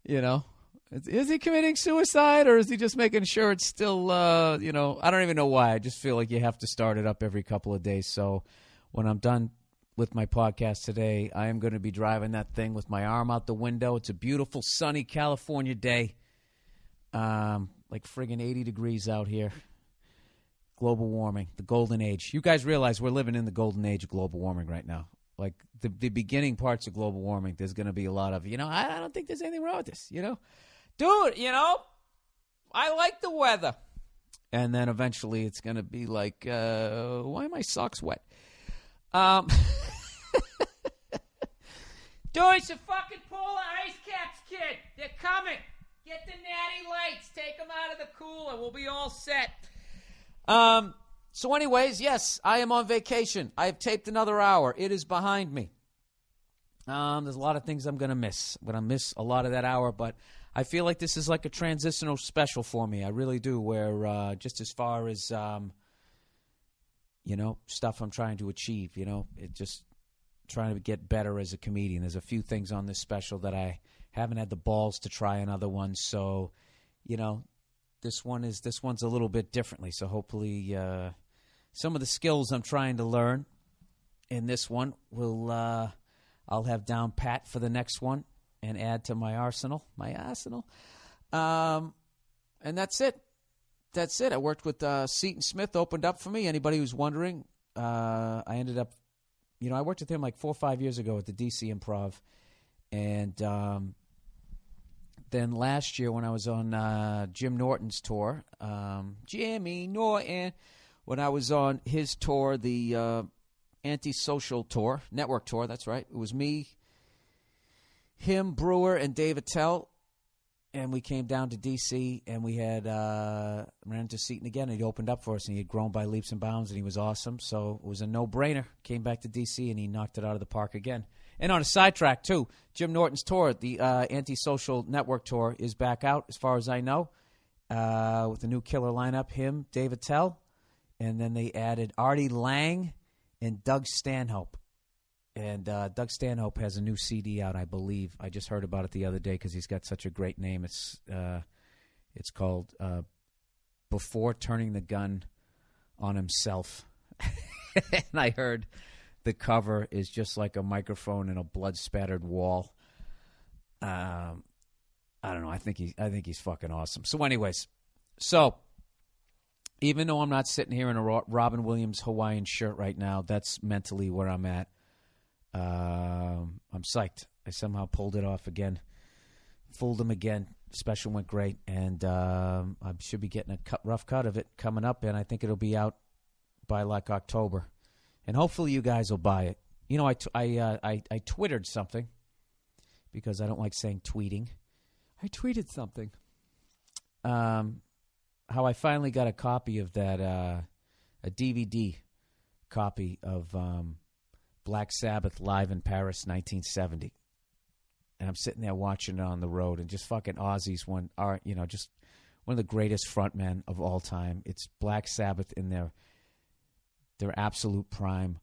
Is he committing suicide, or is he just making sure it's still? I don't even know why. I just feel like you have to start it up every couple of days. So, when I'm done with my podcast today, I am going to be driving that thing with my arm out the window. It's a beautiful, sunny California day. Like friggin' 80 degrees out here. Global warming, the golden age. You guys realize we're living in the golden age of global warming right now. Like the beginning parts of global warming, there's going to be a lot of, I don't think there's anything wrong with this, Dude, I like the weather. And then eventually it's going to be like, why are my socks wet? Doing some fucking polar ice caps, kid. They're coming. Get the natty lights. Take them out of the cooler. We'll be all set. So anyways, yes, I am on vacation. I have taped another hour. It is behind me. There's a lot of things I'm going to miss. I'm going to miss a lot of that hour, but I feel like this is like a transitional special for me. I really do, where just as far as, stuff I'm trying to achieve, it just trying to get better as a comedian. There's a few things on this special that I haven't had the balls to try on other ones. So, this one's a little bit differently. So hopefully some of the skills I'm trying to learn in this one I'll have down pat for the next one and add to my arsenal. And that's it. I worked with Seton Smith, opened up for me. Anybody who's wondering, I ended up, I worked with him like 4 or 5 years ago at the DC Improv. And then last year when I was on Jim Norton's tour, Jimmy Norton, when I was on his tour, the Antisocial Tour, Network Tour, that's right. It was me, him, Brewer, and Dave Attell. And we came down to D.C., and we had ran into Seton again, and he opened up for us, and he had grown by leaps and bounds, and he was awesome. So it was a no-brainer. Came back to D.C., and he knocked it out of the park again. And on a sidetrack, too, Jim Norton's tour, the Antisocial Network Tour, is back out, as far as I know, with a new killer lineup, him, Dave Attell, and then they added Artie Lang and Doug Stanhope. And Doug Stanhope has a new CD out, I believe. I just heard about it the other day because he's got such a great name. It's called Before Turning the Gun on Himself. And I heard the cover is just like a microphone in a blood-spattered wall. I don't know. I think he's fucking awesome. So anyways, even though I'm not sitting here in a Robin Williams Hawaiian shirt right now, that's mentally where I'm at. I'm psyched. I somehow pulled it off again. Fooled him again. Special went great. And I should be getting a rough cut of it coming up, and I think it'll be out by like October. And hopefully you guys will buy it. I twittered something because I don't like saying tweeting. I tweeted something. How I finally got a copy of that, a DVD copy of Black Sabbath live in Paris, 1970. And I'm sitting there watching it on the road, and just fucking Aussies are just one of the greatest frontmen of all time. It's Black Sabbath in their absolute prime.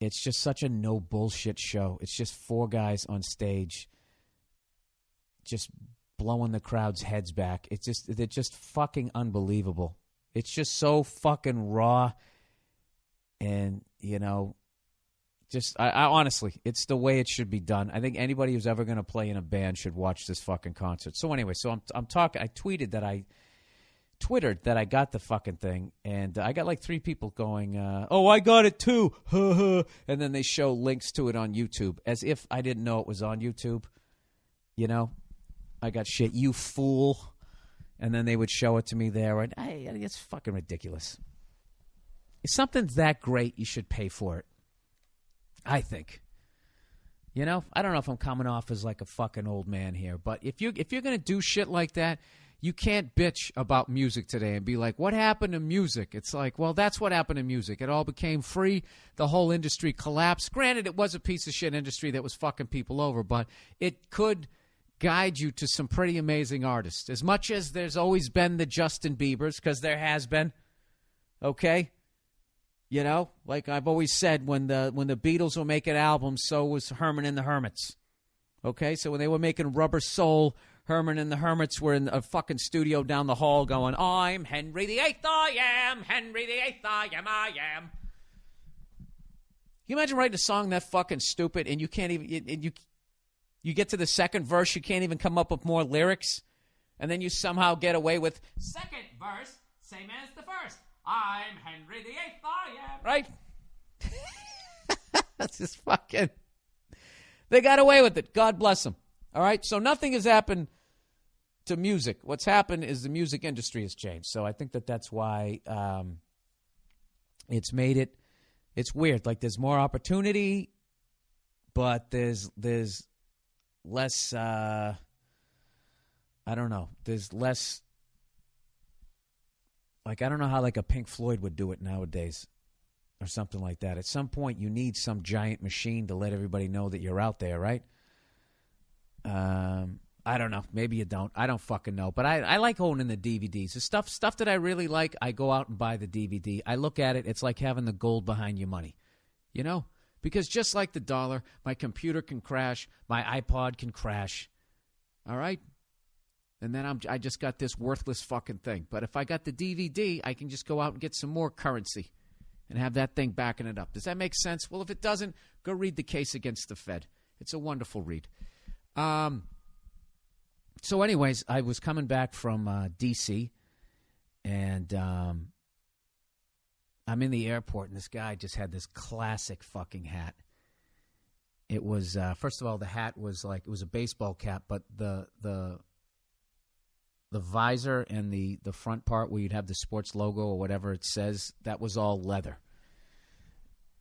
It's just such a no bullshit show. It's just 4 guys on stage, just blowing the crowd's heads back. They're just fucking unbelievable. It's just so fucking raw, and I honestly, it's the way it should be done. I think anybody who's ever going to play in a band should watch this fucking concert. So anyway, I'm talking. I twittered that I got the fucking thing, and I got like 3 people going, "Oh, I got it too," and then they show links to it on YouTube, as if I didn't know it was on YouTube. I got shit, you fool, and then they would show it to me there, and it's fucking ridiculous. If something's that great, you should pay for it. I think. I don't know if I'm coming off as like a fucking old man here, but if you're going to do shit like that, you can't bitch about music today and be like, what happened to music? It's like, well, that's what happened to music. It all became free. The whole industry collapsed. Granted, it was a piece of shit industry that was fucking people over, but it could guide you to some pretty amazing artists. As much as there's always been the Justin Biebers, because there has been, okay? Like I've always said, when the Beatles were making albums, so was Herman and the Hermits. Okay, so when they were making Rubber Soul, Herman and the Hermits were in a fucking studio down the hall going, I'm Henry VIII, I am, Henry VIII, I am, I am. Can you imagine writing a song that fucking stupid, and you can't even, you get to the second verse, you can't even come up with more lyrics, and then you somehow get away with, second verse, same as the first. I'm Henry VIII, I am. Right? That's just fucking... They got away with it. God bless them. All right? So nothing has happened to music. What's happened is the music industry has changed. So I think that's why it's made it. It's weird. Like there's more opportunity, but there's less. I don't know. There's less. Like I don't know how like a Pink Floyd would do it nowadays, or something like that. At some point, you need some giant machine to let everybody know that you're out there, right? I don't know. Maybe you don't. I don't fucking know. But I like owning the DVDs. The stuff that I really like, I go out and buy the DVD. I look at it. It's like having the gold behind your money, you know? Because just like the dollar, my computer can crash. My iPod can crash. All right? And then I just got this worthless fucking thing. But if I got the DVD, I can just go out and get some more currency and have that thing backing it up. Does that make sense? Well, if it doesn't, go read The Case Against the Fed. It's a wonderful read. So anyways, I was coming back from D.C., and I'm in the airport, and this guy just had this classic fucking hat. It was, first of all, the hat was like, it was a baseball cap, but the visor and the front part where you'd have the sports logo or whatever it says, that was all leather.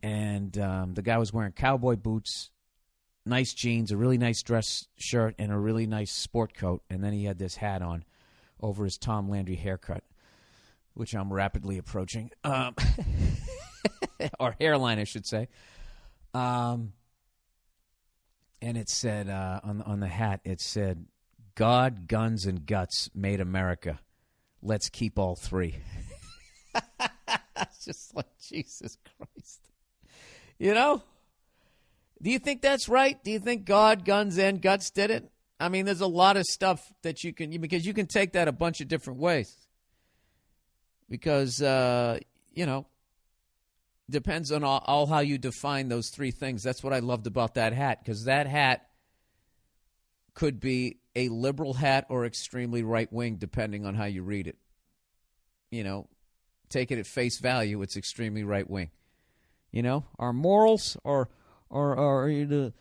And the guy was wearing cowboy boots, nice jeans, a really nice dress shirt, and a really nice sport coat. And then he had this hat on over his Tom Landry haircut, which I'm rapidly approaching. Or hairline, I should say. And it said, on the hat, it said, God, guns, and guts made America. Let's keep all three. It's just like, Jesus Christ. You know? Do you think that's right? Do you think God, guns, and guts did it? I mean, there's a lot of stuff that you can, because you can take that a bunch of different ways. Because, you know, depends on all how you define those three things. That's what I loved about that hat, because that hat could be a liberal hat or extremely right-wing, depending on how you read it. You know, take it at face value, it's extremely right-wing. You know, our morals are the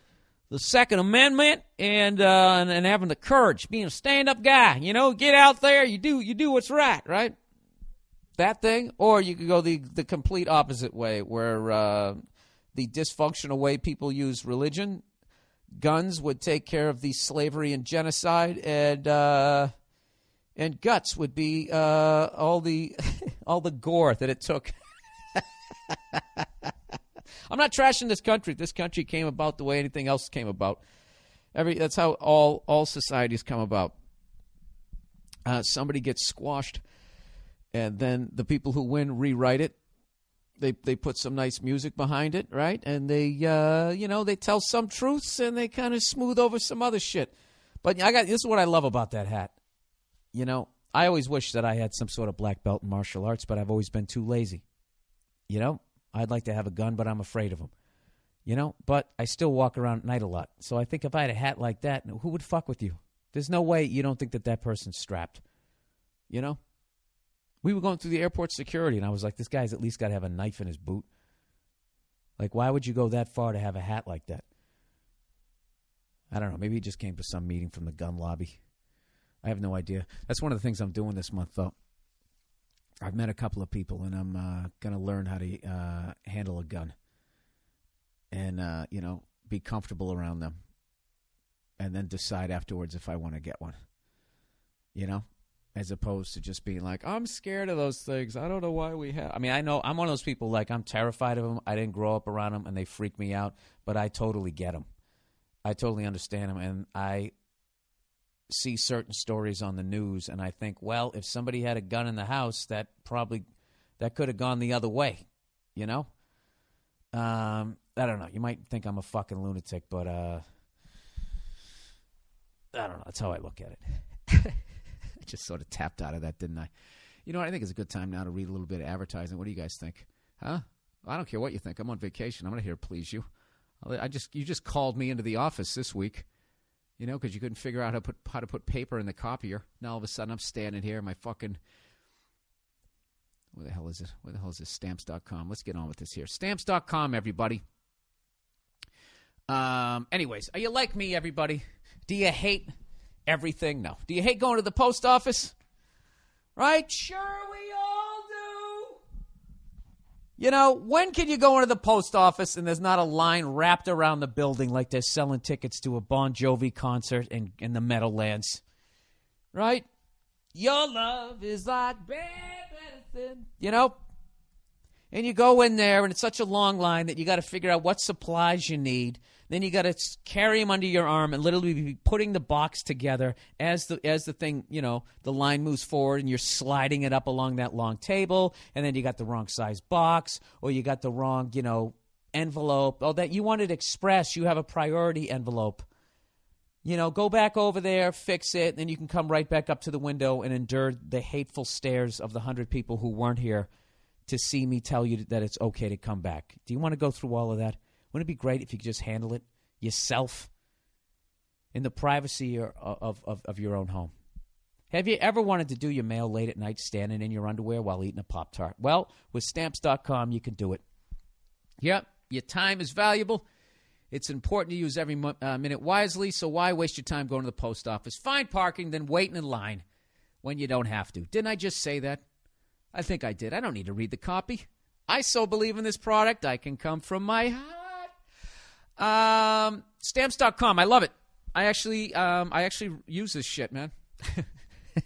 Second Amendment and having the courage, being a stand-up guy. You know, get out there, you do what's right? That thing, or you could go the complete opposite way, where the dysfunctional way people use religion, guns would take care of the slavery and genocide, and guts would be all the all the gore that it took. I'm not trashing this country. This country came about the way anything else came about. That's how all societies come about. Somebody gets squashed, and then the people who win rewrite it. They put some nice music behind it, right? And they they tell some truths, and they kind of smooth over some other shit. But this is what I love about that hat. You know, I always wish that I had some sort of black belt in martial arts, but I've always been too lazy. You know, I'd like to have a gun, but I'm afraid of them. You know, but I still walk around at night a lot. So I think if I had a hat like that, who would fuck with you? There's no way you don't think that person's strapped. You know? We were going through the airport security, and I was like, this guy's at least got to have a knife in his boot. Like, why would you go that far to have a hat like that? I don't know. Maybe he just came to some meeting from the gun lobby. I have no idea. That's one of the things I'm doing this month, though. I've met a couple of people, and I'm going to learn how to handle a gun and, be comfortable around them, and then decide afterwards if I want to get one, you know, as opposed to just being like, I'm scared of those things. I don't know why we have. I mean, I know I'm one of those people, like, I'm terrified of them. I didn't grow up around them, and they freak me out, but I totally get them. I totally understand them, and I see certain stories on the news, and I think, well, if somebody had a gun in the house, that could have gone the other way, you know? I don't know. You might think I'm a fucking lunatic, but I don't know. That's how I look at it. I just sort of tapped out of that, didn't I? You know what? I think it's a good time now to read a little bit of advertising. What do you guys think? Huh? I don't care what you think. I'm on vacation. I'm not here to please you. You just called me into the office this week. You know, because you couldn't figure out how to put paper in the copier. Now all of a sudden I'm standing here, my fucking, where the hell is it? Where the hell is this? Stamps.com. Let's get on with this here. Stamps.com, everybody. Anyways, are you like me, everybody? Do you hate everything? No. Do you hate going to the post office? Right? Sure, we all do. You know, when can you go into the post office and there's not a line wrapped around the building like they're selling tickets to a Bon Jovi concert in the Meadowlands? Right? Your love is like bad medicine. You know? And you go in there, and it's such a long line that you got to figure out what supplies you need. Then you got to carry them under your arm and literally be putting the box together as the thing, you know, the line moves forward, and you're sliding it up along that long table. And then you got the wrong size box, or you got the wrong, you know, envelope. Oh, that you wanted express, you have a priority envelope. You know, go back over there, fix it, and then you can come right back up to the window and endure the hateful stares of the 100 people who weren't here to see me tell you that it's okay to come back. Do you want to go through all of that? Wouldn't it be great if you could just handle it yourself in the privacy of your own home? Have you ever wanted to do your mail late at night standing in your underwear while eating a Pop-Tart? Well, with Stamps.com, you can do it. Yep, your time is valuable. It's important to use every minute wisely, so why waste your time going to the post office? Find parking, then waiting in line when you don't have to. Didn't I just say that? I think I did. I don't need to read the copy. I so believe in this product, I can come from my heart. Stamps.com. I love it. I actually use this shit, man.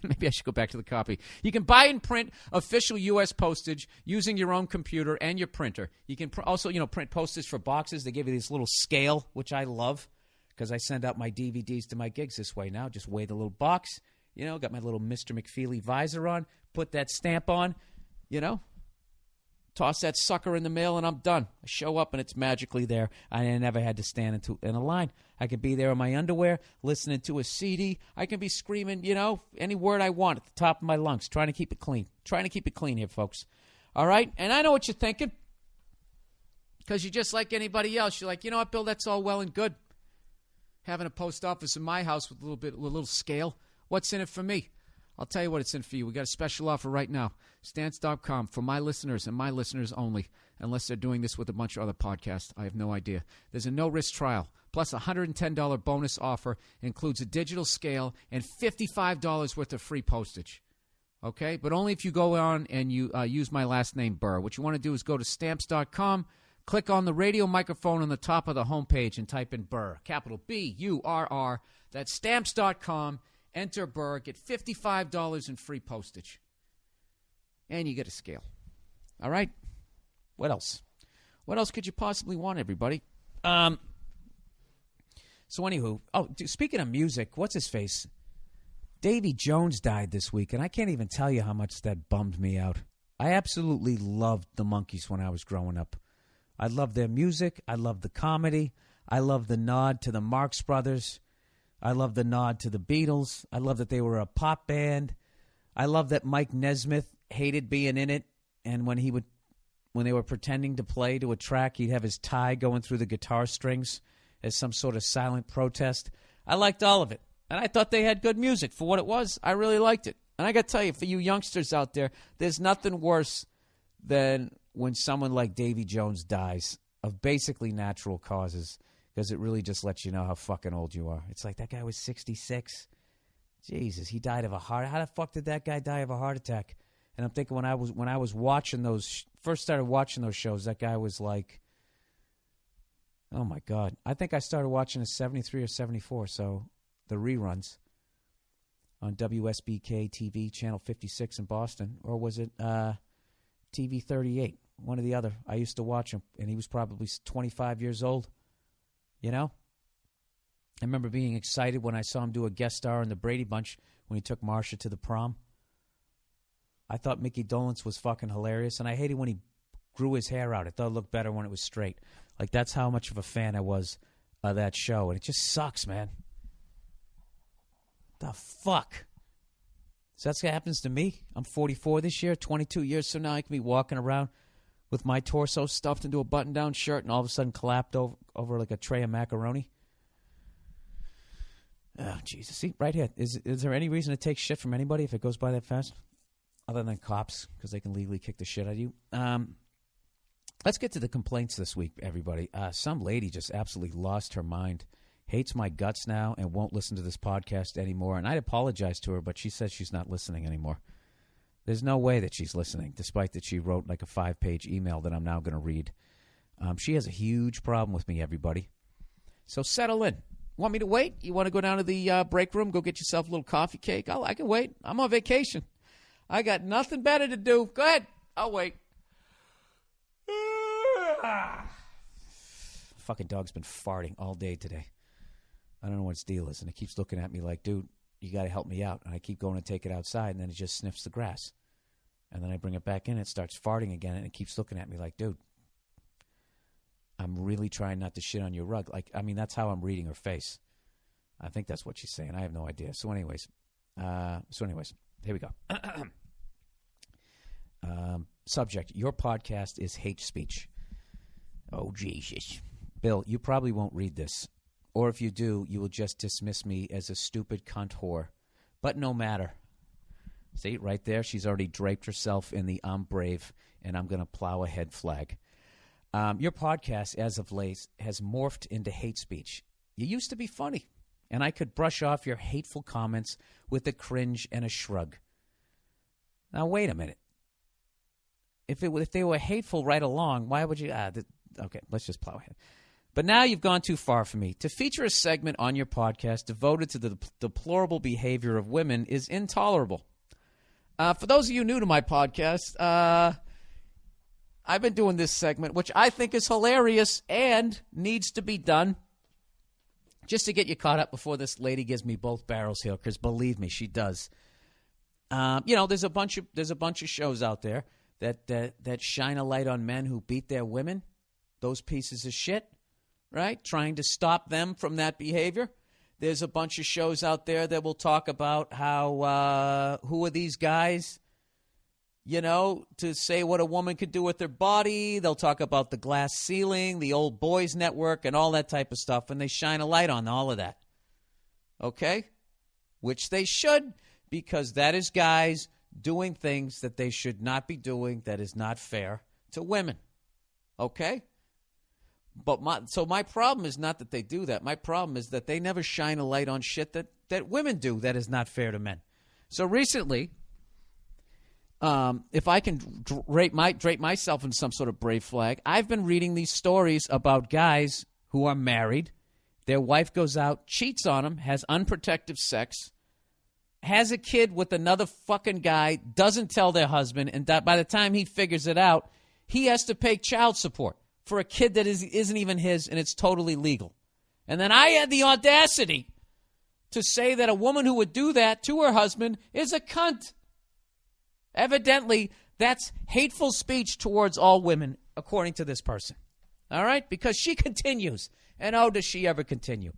Maybe I should go back to the copy. You can buy and print official U.S. postage using your own computer and your printer. You can also, you know, print postage for boxes. They give you this little scale, which I love because I send out my DVDs to my gigs this way now. Just weigh the little box. You know, got my little Mr. McFeely visor on. Put that stamp on, you know. Toss that sucker in the mail, and I'm done. I show up, and it's magically there. I never had to stand in a line. I could be there in my underwear, listening to a CD. I can be screaming, you know, any word I want at the top of my lungs, trying to keep it clean. Trying to keep it clean here, folks. All right? And I know what you're thinking, because you're just like anybody else. You're like, you know what, Bill, that's all well and good. Having a post office in my house with a little scale. What's in it for me? I'll tell you what it's in for you. We got a special offer right now. Stamps.com for my listeners and my listeners only. Unless they're doing this with a bunch of other podcasts. I have no idea. There's a no-risk trial. Plus a $110 bonus offer. Includes a digital scale and $55 worth of free postage. Okay? But only if you go on and you use my last name, Burr. What you want to do is go to Stamps.com. Click on the radio microphone on the top of the homepage and type in Burr. Capital B-U-R-R. That's Stamps.com. Enter Burr, get $55 in free postage. And you get a scale. All right? What else? What else could you possibly want, everybody? So anywho, speaking of music, what's his face? Davy Jones died this week, and I can't even tell you how much that bummed me out. I absolutely loved the Monkees when I was growing up. I loved their music. I loved the comedy. I loved the nod to the Marx Brothers. I love the nod to the Beatles. I love that they were a pop band. I love that Mike Nesmith hated being in it, and when they were pretending to play to a track, he'd have his tie going through the guitar strings as some sort of silent protest. I liked all of it, and I thought they had good music for what it was. I really liked it. And I got to tell you, for you youngsters out there, there's nothing worse than when someone like Davy Jones dies of basically natural causes. Because it really just lets you know how fucking old you are. It's like, that guy was 66. Jesus, he died of a heart. How the fuck did that guy die of a heart attack? And I'm thinking when I was watching those, first started watching those shows, that guy was like, oh my God. I think I started watching in 73 or 74, so the reruns on WSBK TV, Channel 56 in Boston. Or was it TV 38? One or the other. I used to watch him, and he was probably 25 years old. You know? I remember being excited when I saw him do a guest star in the Brady Bunch when he took Marsha to the prom. I thought Mickey Dolenz was fucking hilarious, and I hated when he grew his hair out. I thought it looked better when it was straight. Like, that's how much of a fan I was of that show, and it just sucks, man. The fuck? So that's what happens to me. I'm 44 this year. 22 years from now, I can be walking around with my torso stuffed into a button-down shirt and all of a sudden collapsed over like a tray of macaroni. Oh, Jesus. See, right here. Is there any reason to take shit from anybody if it goes by that fast? Other than cops, because they can legally kick the shit out of you. Let's get to the complaints this week, everybody. Some lady just absolutely lost her mind hates my guts now and won't listen to this podcast anymore. And I apologize to her, but she says she's not listening anymore. There's no way that she's listening, despite that she wrote like a 5-page email that I'm now going to read. She has a huge problem with me, everybody. So settle in. Want me to wait? You want to go down to the break room, go get yourself a little coffee cake? I can wait. I'm on vacation. I got nothing better to do. Go ahead. I'll wait. Fucking dog's been farting all day today. I don't know what its deal is, and it keeps looking at me like, dude, you got to help me out. And I keep going to take it outside, and then it just sniffs the grass. And then I bring it back in, it starts farting again, and it keeps looking at me like, dude, I'm really trying not to shit on your rug. Like, I mean, that's how I'm reading her face. I think that's what she's saying. I have no idea. So anyways, here we go. Subject, your podcast is hate speech. Oh, Jesus. Bill, you probably won't read this. Or if you do, you will just dismiss me as a stupid cunt whore. But no matter. See, right there, she's already draped herself in the I'm brave and I'm going to plow ahead flag. Your podcast, as of late, has morphed into hate speech. You used to be funny, and I could brush off your hateful comments with a cringe and a shrug. Now, wait a minute. If they were hateful right along, why would you... okay, let's just plow ahead. But now you've gone too far for me. To feature a segment on your podcast devoted to the deplorable behavior of women is intolerable. For those of you new to my podcast, I've been doing this segment, which I think is hilarious and needs to be done, just to get you caught up before this lady gives me both barrels here, because believe me, she does. There's a bunch of shows out there that shine a light on men who beat their women, those pieces of shit, right? Trying to stop them from that behavior. There's a bunch of shows out there that will talk about how who are these guys, to say what a woman could do with her body. They'll talk about the glass ceiling, the old boys network, and all that type of stuff, and they shine a light on all of that. Okay? Which they should, because that is guys doing things that they should not be doing that is not fair to women. Okay? But my problem is not that they do that. My problem is that they never shine a light on shit that women do that is not fair to men. So recently, if I can drape myself in some sort of brave flag, I've been reading these stories about guys who are married. Their wife goes out, cheats on them, has unprotected sex, has a kid with another fucking guy, doesn't tell their husband, and by the time he figures it out, he has to pay child support for a kid that isn't even his, and it's totally legal. And then I had the audacity to say that a woman who would do that to her husband is a cunt. Evidently, that's hateful speech towards all women, according to this person. All right? Because she continues. And oh, does she ever continue.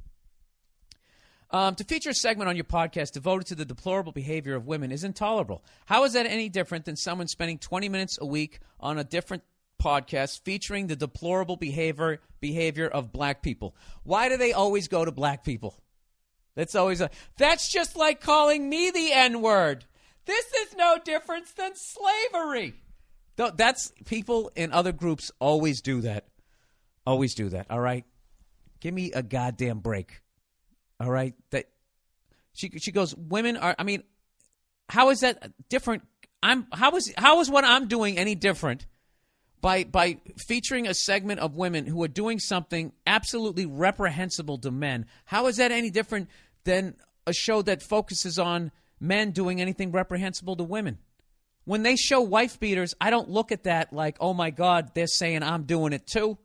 To feature a segment on your podcast devoted to the deplorable behavior of women is intolerable. How is that any different than someone spending 20 minutes a week on a different podcast featuring the deplorable behavior of black people? Why do they always go to black people? That's just like calling me the N-word. This is no difference than slavery. That's people in other groups always do that. Always do that. All right? Give me a goddamn break. All right? That she goes, women are, I mean, how is that different? How is what I'm doing any different by featuring a segment of women who are doing something absolutely reprehensible to men? How is that any different than a show that focuses on men doing anything reprehensible to women? When they show wife beaters, I don't look at that like, oh my God, they're saying I'm doing it too.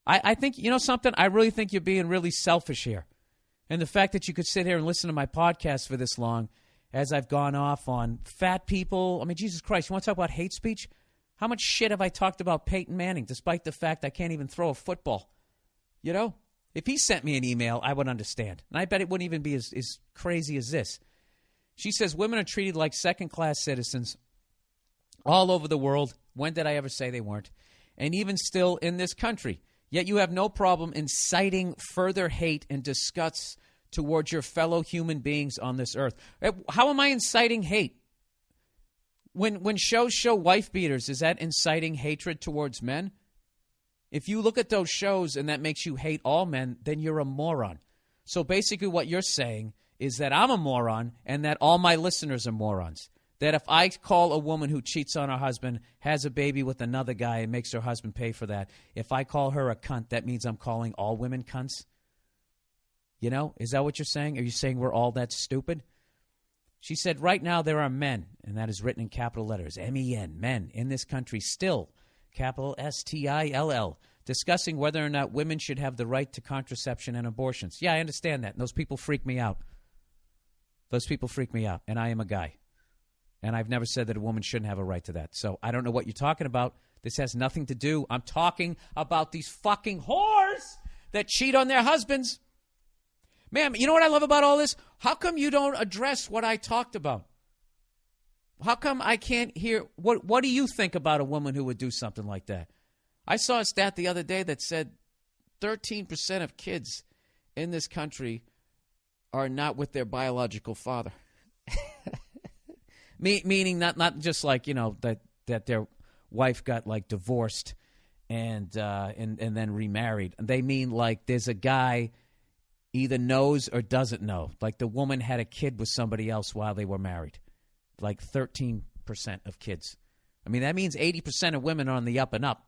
I think, something? I really think you're being really selfish here. And the fact that you could sit here and listen to my podcast for this long as I've gone off on fat people. I mean, Jesus Christ, you want to talk about hate speech? How much shit have I talked about Peyton Manning, despite the fact I can't even throw a football? If he sent me an email, I would understand. And I bet it wouldn't even be as crazy as this. She says women are treated like second-class citizens all over the world. When did I ever say they weren't? And even still in this country. Yet you have no problem inciting further hate and disgust towards your fellow human beings on this earth. How am I inciting hate? When shows show wife beaters, is that inciting hatred towards men? If you look at those shows and that makes you hate all men, then you're a moron. So basically what you're saying is that I'm a moron and that all my listeners are morons. That if I call a woman who cheats on her husband, has a baby with another guy, and makes her husband pay for that, if I call her a cunt, that means I'm calling all women cunts? You know, is that what you're saying? Are you saying we're all that stupid? She said, right now there are men, and that is written in capital letters, M-E-N, men in this country still, capital S-T-I-L-L, discussing whether or not women should have the right to contraception and abortions. Yeah, I understand that. And those people freak me out. Those people freak me out, and I am a guy. And I've never said that a woman shouldn't have a right to that. So I don't know what you're talking about. This has nothing to do. I'm talking about these fucking whores that cheat on their husbands. Ma'am, you know what I love about all this? How come you don't address what I talked about? How come I can't hear? What do you think about a woman who would do something like that? I saw a stat the other day that said 13% of kids in this country are not with their biological father. Meaning not just like, you know, that their wife got like divorced and then remarried. They mean like there's a guy either knows or doesn't know. Like the woman had a kid with somebody else while they were married. Like 13% of kids. I mean, that means 80% of women are on the up and up.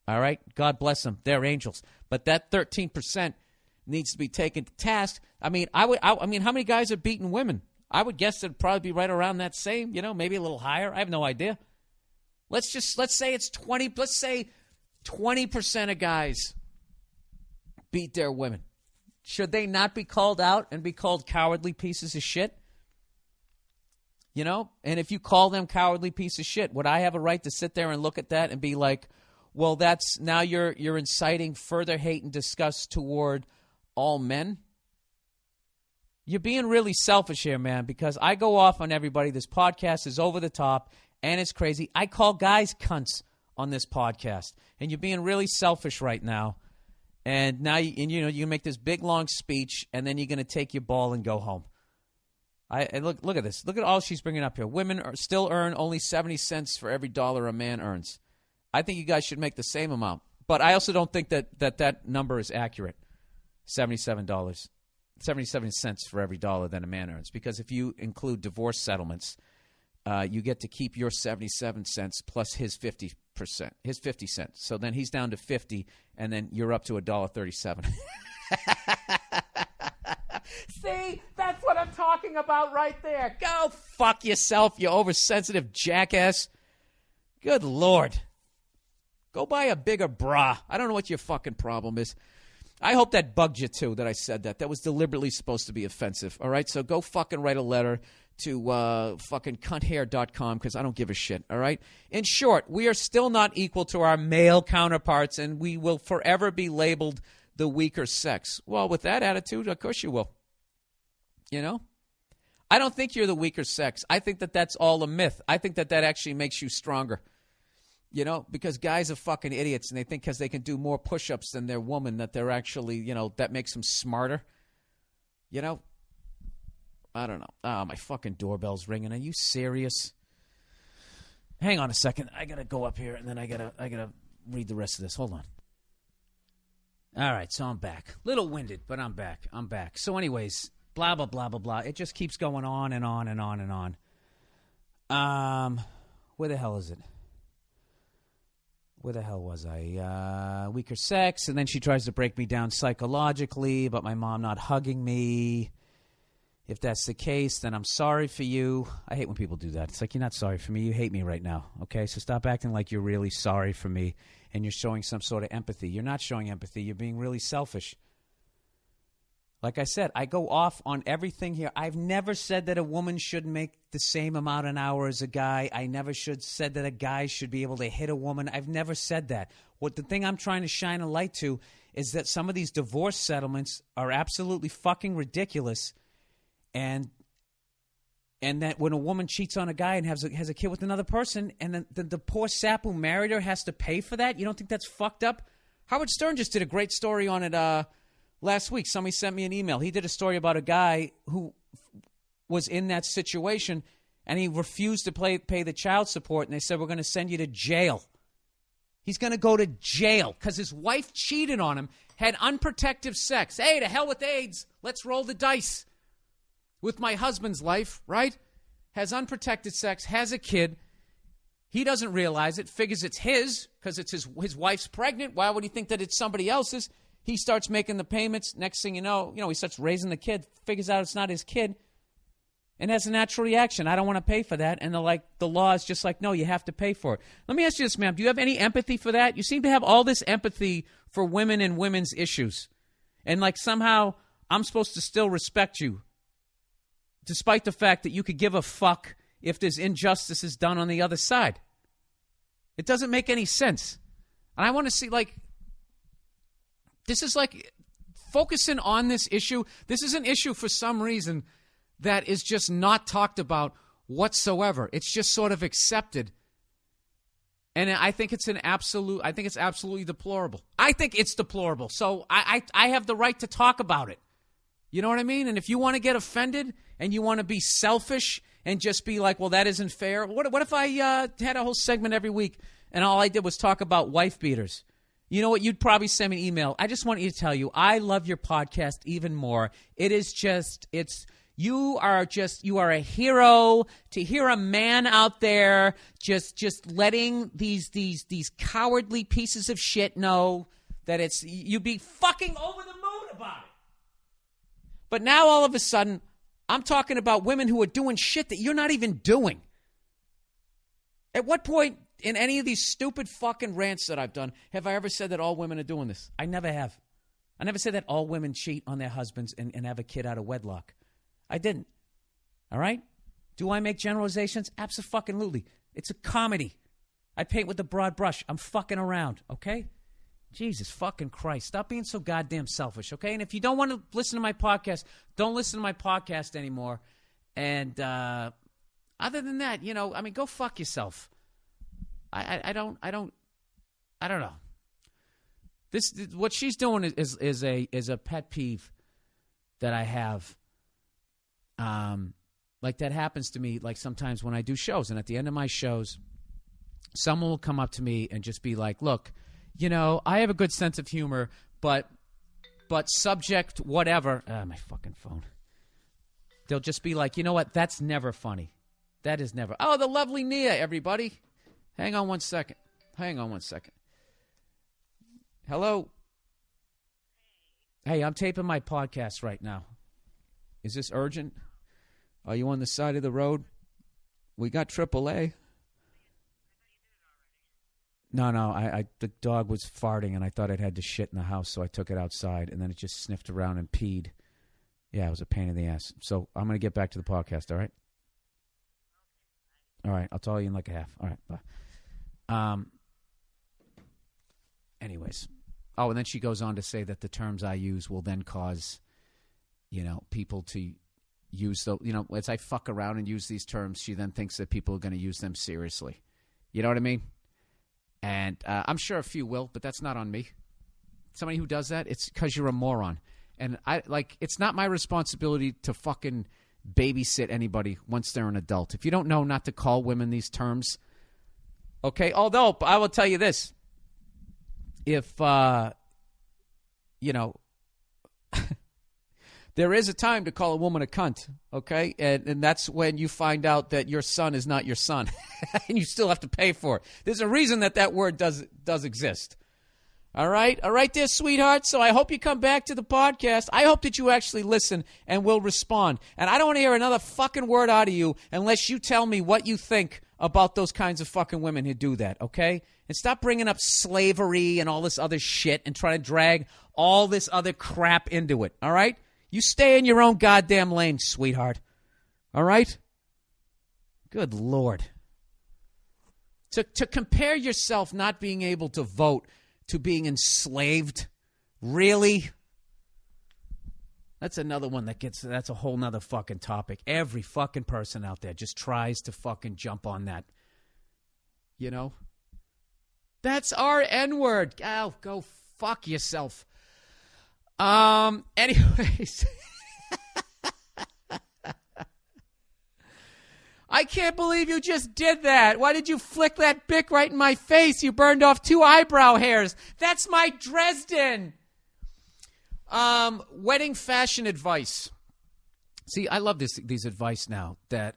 All right? God bless them. They're angels. But that 13% needs to be taken to task. I mean, I mean, how many guys are beating women? I would guess it'd probably be right around that same, you know, maybe a little higher. I have no idea. Let's say it's 20, let's say 20% of guys beat their women. Should they not be called out and be called cowardly pieces of shit? You know? And if you call them cowardly piece of shit, would I have a right to sit there and look at that and be like, well, that's now you're inciting further hate and disgust toward all men? You're being really selfish here, man, because I go off on everybody. This podcast is over the top, and it's crazy. I call guys cunts on this podcast, and you're being really selfish right now. And now you make this big, long speech, and then you're going to take your ball and go home. And look at this. Look at all she's bringing up here. Women still earn only 70 cents for every dollar a man earns. I think you guys should make the same amount. But I also don't think that number is accurate, $77. 77 cents for every dollar that a man earns. Because if you include divorce settlements, you get to keep your 77 cents plus his 50%, his 50 cents. So then he's down to 50, and then you're up to $1.37. See, that's what I'm talking about right there. Go fuck yourself, you oversensitive jackass. Good Lord. Go buy a bigger bra. I don't know what your fucking problem is. I hope that bugged you, too, that I said that. That was deliberately supposed to be offensive, all right? So go fucking write a letter to fucking cunthair.com because I don't give a shit, all right? In short, we are still not equal to our male counterparts, and we will forever be labeled the weaker sex. Well, with that attitude, of course you will. You know? I don't think you're the weaker sex. I think that that's all a myth. I think that actually makes you stronger. You know, because guys are fucking idiots, and they think because they can do more push-ups than their woman that they're actually, you know, that makes them smarter. You know? I don't know. Oh, my fucking doorbell's ringing. Are you serious? Hang on a second. I got to go up here, and then I gotta read the rest of this. Hold on. All right, so I'm back. Little winded, but I'm back. So anyways, blah, blah, blah, blah, blah. It just keeps going on and on and on and on. Where the hell is it? Where the hell was I? Weaker sex, and then she tries to break me down psychologically about my mom not hugging me. If that's the case, then I'm sorry for you. I hate when people do that. It's like, you're not sorry for me. You hate me right now, okay? So stop acting like you're really sorry for me and you're showing some sort of empathy. You're not showing empathy. You're being really selfish. Like I said, I go off on everything here. I've never said that a woman should make the same amount an hour as a guy. I never said that a guy should be able to hit a woman. I've never said that. What the thing I'm trying to shine a light to is that some of these divorce settlements are absolutely fucking ridiculous, and that when a woman cheats on a guy and has a kid with another person, and then the poor sap who married her has to pay for that, you don't think that's fucked up? Howard Stern just did a great story on it last week. Somebody sent me an email. He did a story about a guy who was in that situation, and he refused to pay the child support, and they said, we're going to send you to jail. He's going to go to jail because his wife cheated on him, had unprotected sex. Hey, to hell with AIDS. Let's roll the dice with my husband's life, right? Has unprotected sex, has a kid. He doesn't realize it, figures it's his because it's his wife's pregnant. Why would he think that it's somebody else's? He starts making the payments. Next thing you know, he starts raising the kid, figures out it's not his kid, and has a natural reaction. I don't want to pay for that. And the law is just like, no, you have to pay for it. Let me ask you this, ma'am. Do you have any empathy for that? You seem to have all this empathy for women and women's issues. And somehow I'm supposed to still respect you, despite the fact that you could give a fuck if there's injustices done on the other side. It doesn't make any sense. And I want to see, this is focusing on this issue. This is an issue for some reason that is just not talked about whatsoever. It's just sort of accepted. And I think it's absolutely deplorable. I think it's deplorable. So I have the right to talk about it. You know what I mean? And if you want to get offended and you want to be selfish and just be like, well, that isn't fair. What if I had a whole segment every week and all I did was talk about wife beaters? You know what? You'd probably send me an email. I just want you to tell you, I love your podcast even more. You are a hero to hear a man out there just letting these cowardly pieces of shit know that you'd be fucking over the moon about it. But now all of a sudden, I'm talking about women who are doing shit that you're not even doing. At what point in any of these stupid fucking rants that I've done have I ever said that all women are doing this? I never have. I never said that all women cheat on their husbands and have a kid out of wedlock. I didn't. All right? Do I make generalizations? Abso-fucking-lutely. It's a comedy. I paint with a broad brush. I'm fucking around, okay? Jesus fucking Christ. Stop being so goddamn selfish, okay? And if you don't want to listen to my podcast, don't listen to my podcast anymore. And other than that, go fuck yourself. I don't know. What she's doing is a pet peeve that I have. That happens to me sometimes when I do shows, and at the end of my shows, someone will come up to me and just be like, look, I have a good sense of humor, but subject whatever. My fucking phone. They'll just be like, you know what? That's never funny. That is never. Oh, the lovely Nia, everybody. Hang on one second. Hello. Hey, I'm taping my podcast right now. Is this urgent? Are you on the side of the road? We got AAA. No, the dog was farting, and I thought it had to shit in the house, so I took it outside, and then it just sniffed around and peed. Yeah, it was a pain in the ass. So I'm going to get back to the podcast, all right? All right, I'll tell you in a half. All right, bye. Anyways. Oh, and then she goes on to say that the terms I use will then cause, people to use as I fuck around and use these terms, she then thinks that people are going to use them seriously. You know what I mean? And I'm sure a few will, but that's not on me. Somebody who does that, it's because you're a moron. And it's not my responsibility to fucking babysit anybody once they're an adult. If you don't know not to call women these terms, okay? Although, I will tell you this. If, there is a time to call a woman a cunt, okay? And that's when you find out that your son is not your son. And you still have to pay for it. There's a reason that word does exist. All right? All right there, sweetheart. So I hope you come back to the podcast. I hope that you actually listen and will respond. And I don't want to hear another fucking word out of you unless you tell me what you think about those kinds of fucking women who do that, okay? And stop bringing up slavery and all this other shit and trying to drag all this other crap into it, all right? You stay in your own goddamn lane, sweetheart. All right? Good Lord. To compare yourself not being able to vote to being enslaved, really? That's another one that's a whole nother fucking topic. Every fucking person out there just tries to fucking jump on that. That's our N-word. Oh, go fuck yourself. Anyways. I can't believe you just did that. Why did you flick that Bic right in my face? You burned off 2 eyebrow hairs. That's my Dresden. Wedding fashion advice. See, I love these advice now that,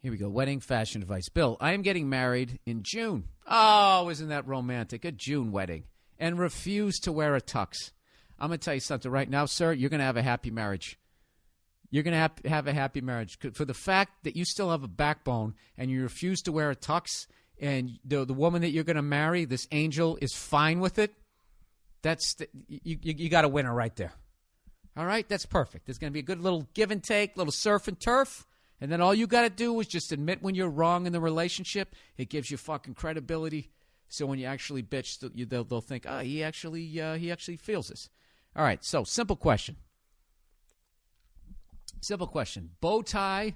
here we go. Wedding fashion advice. Bill, I am getting married in June. Oh, isn't that romantic? A June wedding. And refuse to wear a tux. I'm going to tell you something right now, sir. You're going to have a happy marriage. You're going to have a happy marriage. For the fact that you still have a backbone and you refuse to wear a tux, and the woman that you're going to marry, this angel, is fine with it, you got a winner right there. All right? That's perfect. There's going to be a good little give and take, little surf and turf, and then all you got to do is just admit when you're wrong in the relationship. It gives you fucking credibility. So when you actually bitch, they'll think, oh, he actually feels this. All right, so simple question. Simple question. Bow tie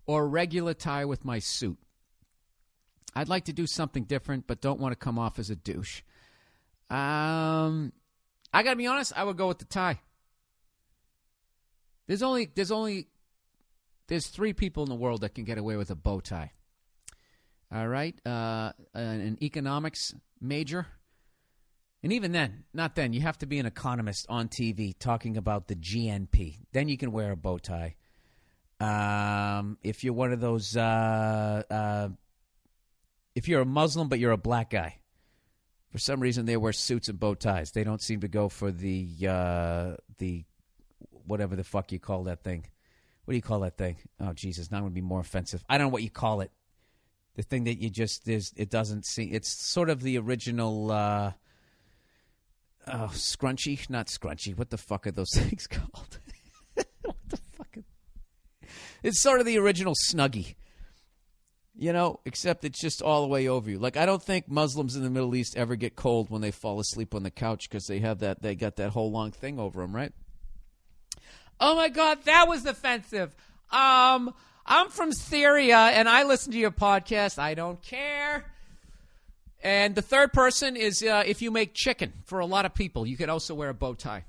or regular tie with my suit? I'd like to do something different, but don't want to come off as a douche. I got to be honest, I would go with the tie. There's 3 people in the world that can get away with a bow tie. All right? An economics major. And even then, not then, you have to be an economist on TV talking about the GNP. Then you can wear a bow tie. If you're one of those, if you're a Muslim but you're a black guy, for some reason they wear suits and bow ties. They don't seem to go for the whatever the fuck you call that thing. What do you call that thing? Oh, Jesus, now I'm going to be more offensive. I don't know what you call it. The thing that you just, it doesn't see, it's sort of the original... scrunchy, not scrunchy. What the fuck are those things called? What the fuck? It's sort of the original Snuggie, except it's just all the way over you. Like, I don't think Muslims in the Middle East ever get cold when they fall asleep on the couch because they got that whole long thing over them, right? Oh my God, that was offensive. I'm from Syria and I listen to your podcast. I don't care. And the third person is if you make chicken for a lot of people, you could also wear a bow tie.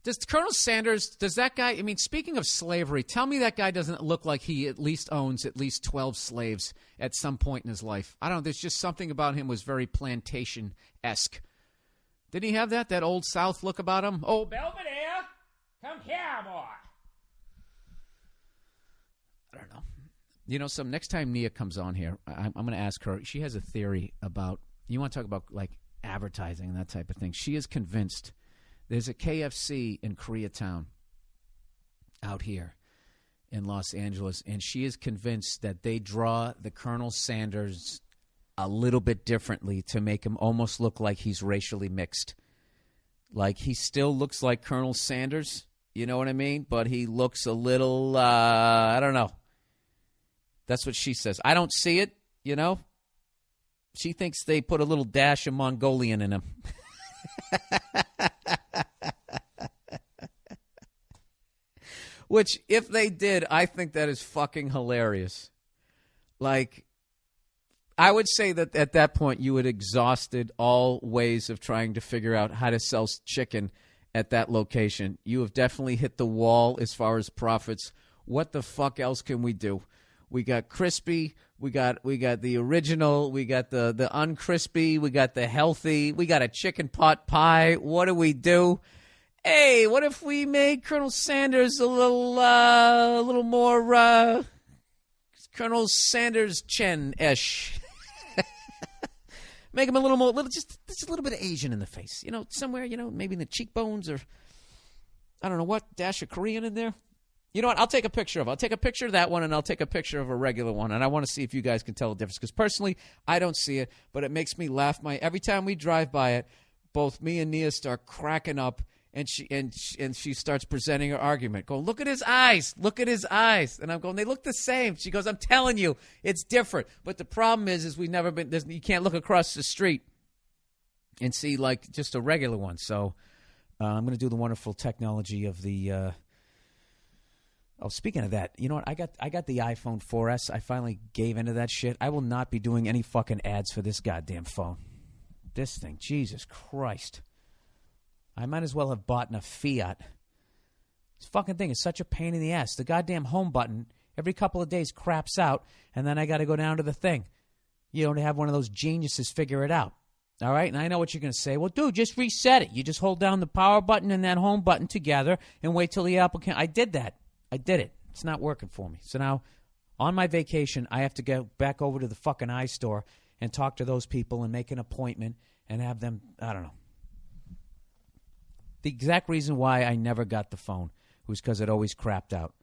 Does Colonel Sanders, does that guy, speaking of slavery, tell me that guy doesn't look like he at least owns at least 12 slaves at some point in his life. I don't know, there's just something about him was very plantation-esque. Didn't he have that old South look about him? Oh, Belvedere, come here, boy. I don't know. Next time Nia comes on here, I'm going to ask her. She has a theory about, you want to talk about like advertising and that type of thing. She is convinced there's a KFC in Koreatown out here in Los Angeles, and she is convinced that they draw the Colonel Sanders a little bit differently to make him almost look like he's racially mixed. Like he still looks like Colonel Sanders, you know what I mean? But he looks a little, I don't know. That's what she says. I don't see it, She thinks they put a little dash of Mongolian in him. Which, if they did, I think that is fucking hilarious. Like, I would say that at that point you had exhausted all ways of trying to figure out how to sell chicken at that location. You have definitely hit the wall as far as profits. What the fuck else can we do? We got crispy, we got the original, we got the uncrispy, we got the healthy, we got a chicken pot pie. What do? Hey, what if we made Colonel Sanders a little more Colonel Sanders Chen-ish? Make him a little more, just a little bit of Asian in the face, somewhere, maybe in the cheekbones or I don't know what, dash of Korean in there. You know what? I'll take a picture of it. I'll take a picture of that one, and I'll take a picture of a regular one, and I want to see if you guys can tell the difference. Because personally, I don't see it, but it makes me laugh. Every time we drive by it, both me and Nia start cracking up, and she starts presenting her argument. Going, look at his eyes. Look at his eyes. And I'm going, they look the same. She goes, I'm telling you, it's different. But the problem is we've never been. You can't look across the street and see like just a regular one. So I'm going to do the wonderful technology of the. Oh, speaking of that, you know what? I got the iPhone 4S. I finally gave into that shit. I will not be doing any fucking ads for this goddamn phone. This thing, Jesus Christ. I might as well have bought in a Fiat. This fucking thing is such a pain in the ass. The goddamn home button every couple of days craps out, and then I got to go down to the thing. You know, to have one of those geniuses figure it out. All right? And I know what you're going to say. Well, dude, just reset it. You just hold down the power button and that home button together and wait till the applicant. I did that. I did it. It's not working for me. So now, on my vacation, I have to go back over to the fucking iStore and talk to those people and make an appointment and have them, I don't know. The exact reason why I never got the phone was because it always crapped out.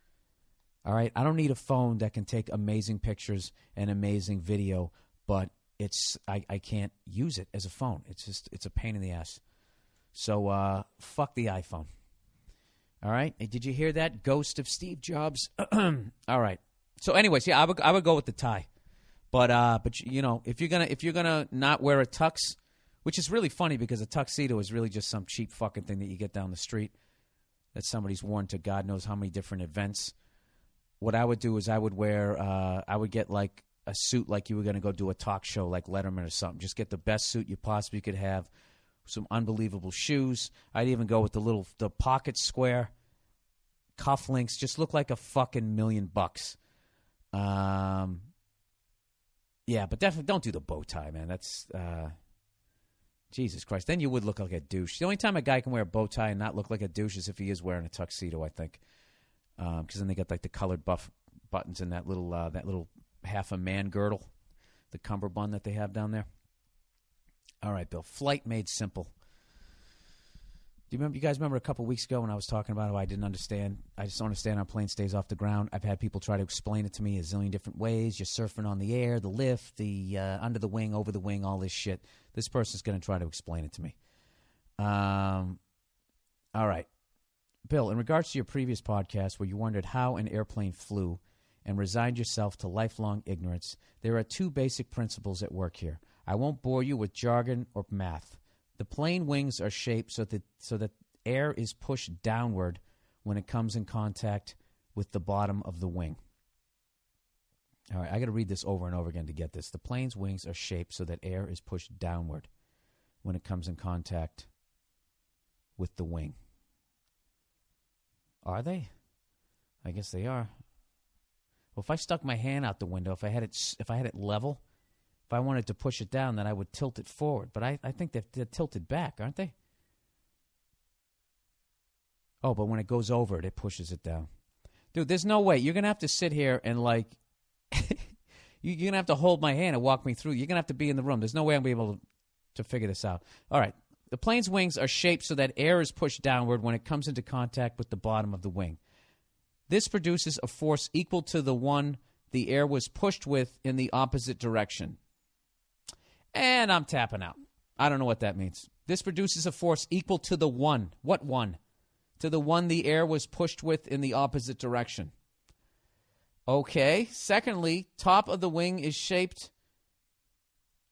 All right? I don't need a phone that can take amazing pictures and amazing video, but I can't use it as a phone. It's a pain in the ass. So fuck the iPhone. All right? And did you hear that? Ghost of Steve Jobs. All right. So anyways, yeah, I would go with the tie. But you know, if you're gonna not wear a tux, which is really funny because a tuxedo is really just some cheap fucking thing that you get down the street that somebody's worn to God knows how many different events. What I would do is I would get like a suit like you were going to go do a talk show like Letterman or something. Just get the best suit you possibly could have, some unbelievable shoes. I'd even go with the pocket square cufflinks. Just look like a fucking $1,000,000. Yeah, but definitely don't do the bow tie, man. That's Jesus Christ. Then you would look like a douche. The only time a guy can wear a bow tie and not look like a douche is if he is wearing a tuxedo, I think. Because then they got like the colored buff buttons and that little half a man girdle, the cummerbund that they have down there. All right, Bill. Flight made simple. Do you guys remember a couple weeks ago when I was talking about how I didn't understand? I just don't understand how a plane stays off the ground. I've had people try to explain it to me a zillion different ways. You're surfing on the air, the lift, the under the wing, over the wing, all this shit. This person's going to try to explain it to me. All right. Bill, in regards to your previous podcast where you wondered how an airplane flew and resigned yourself to lifelong ignorance, there are two basic principles at work here. I won't bore you with jargon or math. The plane wings are shaped so that air is pushed downward when it comes in contact with the bottom of the wing. All right, I got to read this over and over again to get this. The plane's wings are shaped so that air is pushed downward when it comes in contact with the wing. Are they? I guess they are. Well, if I stuck my hand out the window, if I had it level, if I wanted to push it down, then I would tilt it forward. But I think they're tilted back, aren't they? Oh, but when it goes over it, it pushes it down. Dude, there's no way. You're going to have to sit here and, like, you're going to have to hold my hand and walk me through. You're going to have to be in the room. There's no way I'm going to be able to figure this out. All right. The plane's wings are shaped so that air is pushed downward when it comes into contact with the bottom of the wing. This produces a force equal to the one the air was pushed with in the opposite direction. And I'm tapping out. I don't know what that means. This produces a force equal to the one. What one? To the one the air was pushed with in the opposite direction. Okay. Secondly, top of the wing is shaped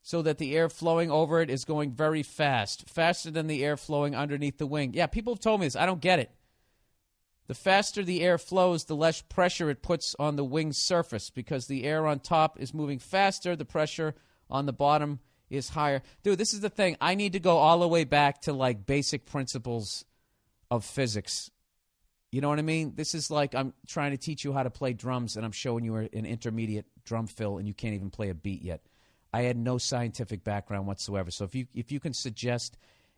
so that the air flowing over it is going very fast, faster than the air flowing underneath the wing. Yeah, people have told me this. I don't get it. The faster the air flows, the less pressure it puts on the wing's surface because the air on top is moving faster, the pressure on the bottom is higher. Dude, this is the thing. I need to go all the way back to, like, basic principles of physics. You know what I mean? This is like I'm trying to teach you how to play drums, and I'm showing you an intermediate drum fill, and you can't even play a beat yet. I had no scientific background whatsoever. So if you can suggest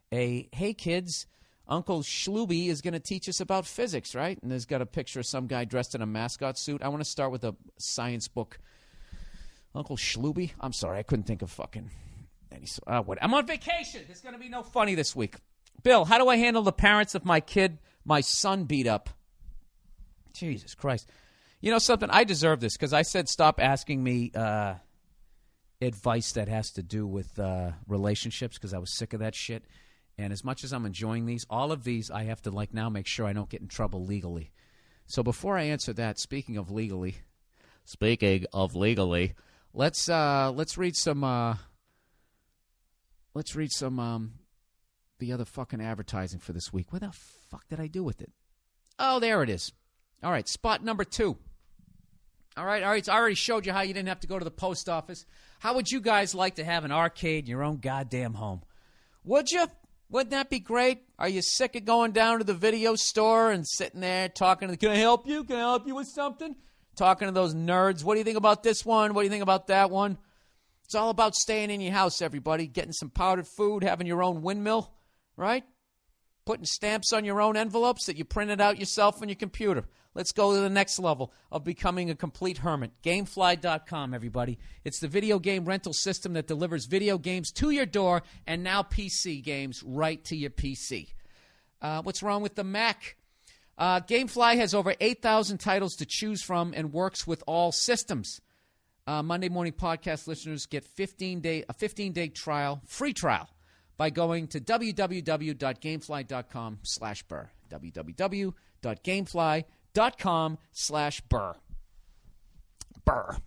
hey, kids, Uncle Schluby is going to teach us about physics, right? And there's got a picture of some guy dressed in a mascot suit. I want to start with a science book. Uncle Schluby? I'm sorry, I couldn't think of fucking any. I'm on vacation. There's going to be no funny this week. Bill, how do I handle the parents of my son beat up? Jesus Christ. You know something? I deserve this because I said stop asking me advice that has to do with relationships because I was sick of that shit. And as much as I'm enjoying all of these, I have to, like, now make sure I don't get in trouble legally. So before I answer that, speaking of legally, let's read some the other fucking advertising for this week. Where the fuck did I do with it? Oh, there it is. All right, spot number 2. All right. I already showed you how you didn't have to go to the post office. How would you guys like to have an arcade in your own goddamn home? Would you? Wouldn't that be great? Are you sick of going down to the video store and sitting there talking to can I help you? Can I help you with something? Talking to those nerds. What do you think about this one? What do you think about that one? It's all about staying in your house, everybody. Getting some powdered food, having your own windmill, right? Putting stamps on your own envelopes that you printed out yourself on your computer. Let's go to the next level of becoming a complete hermit. Gamefly.com, everybody. It's the video game rental system that delivers video games to your door and now PC games right to your PC. What's wrong with the Mac? Gamefly has over 8,000 titles to choose from and works with all systems. Monday Morning Podcast listeners get a 15-day trial, free trial, by going to www.gamefly.com/Burr. www.gamefly.com/Burr. Burr.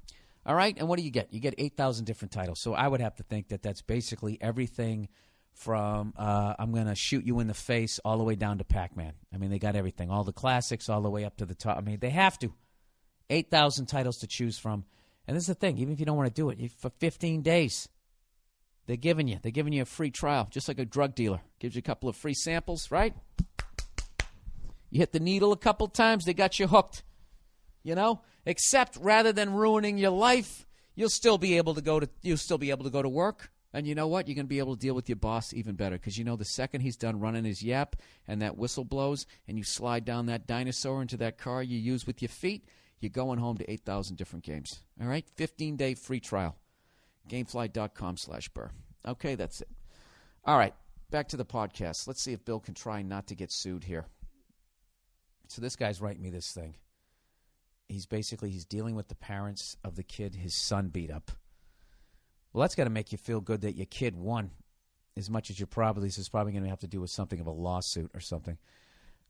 All right, and what do you get? You get 8,000 different titles. So I would have to think that that's basically everything from I'm going to shoot you in the face all the way down to Pac-Man. I mean, they got everything, all the classics all the way up to the top. I mean, they have to. 8,000 titles to choose from. And this is the thing, even if you don't want to do it, for 15 days, they're giving you a free trial, just like a drug dealer. Gives you a couple of free samples, right? You hit the needle a couple times, they got you hooked. You know? Except rather than ruining your life, you'll still be able to go to work. And you know what? You're going to be able to deal with your boss even better, because you know the second he's done running his yap and that whistle blows and you slide down that dinosaur into that car you use with your feet, you're going home to 8,000 different games. All right? 15-day free trial. Gamefly.com/Burr. Okay, that's it. All right, back to the podcast. Let's see if Bill can try not to get sued here. So this guy's writing me this thing. He's dealing with the parents of the kid his son beat up. Well, that's got to make you feel good that your kid won, as much as this is probably going to have to do with something of a lawsuit or something.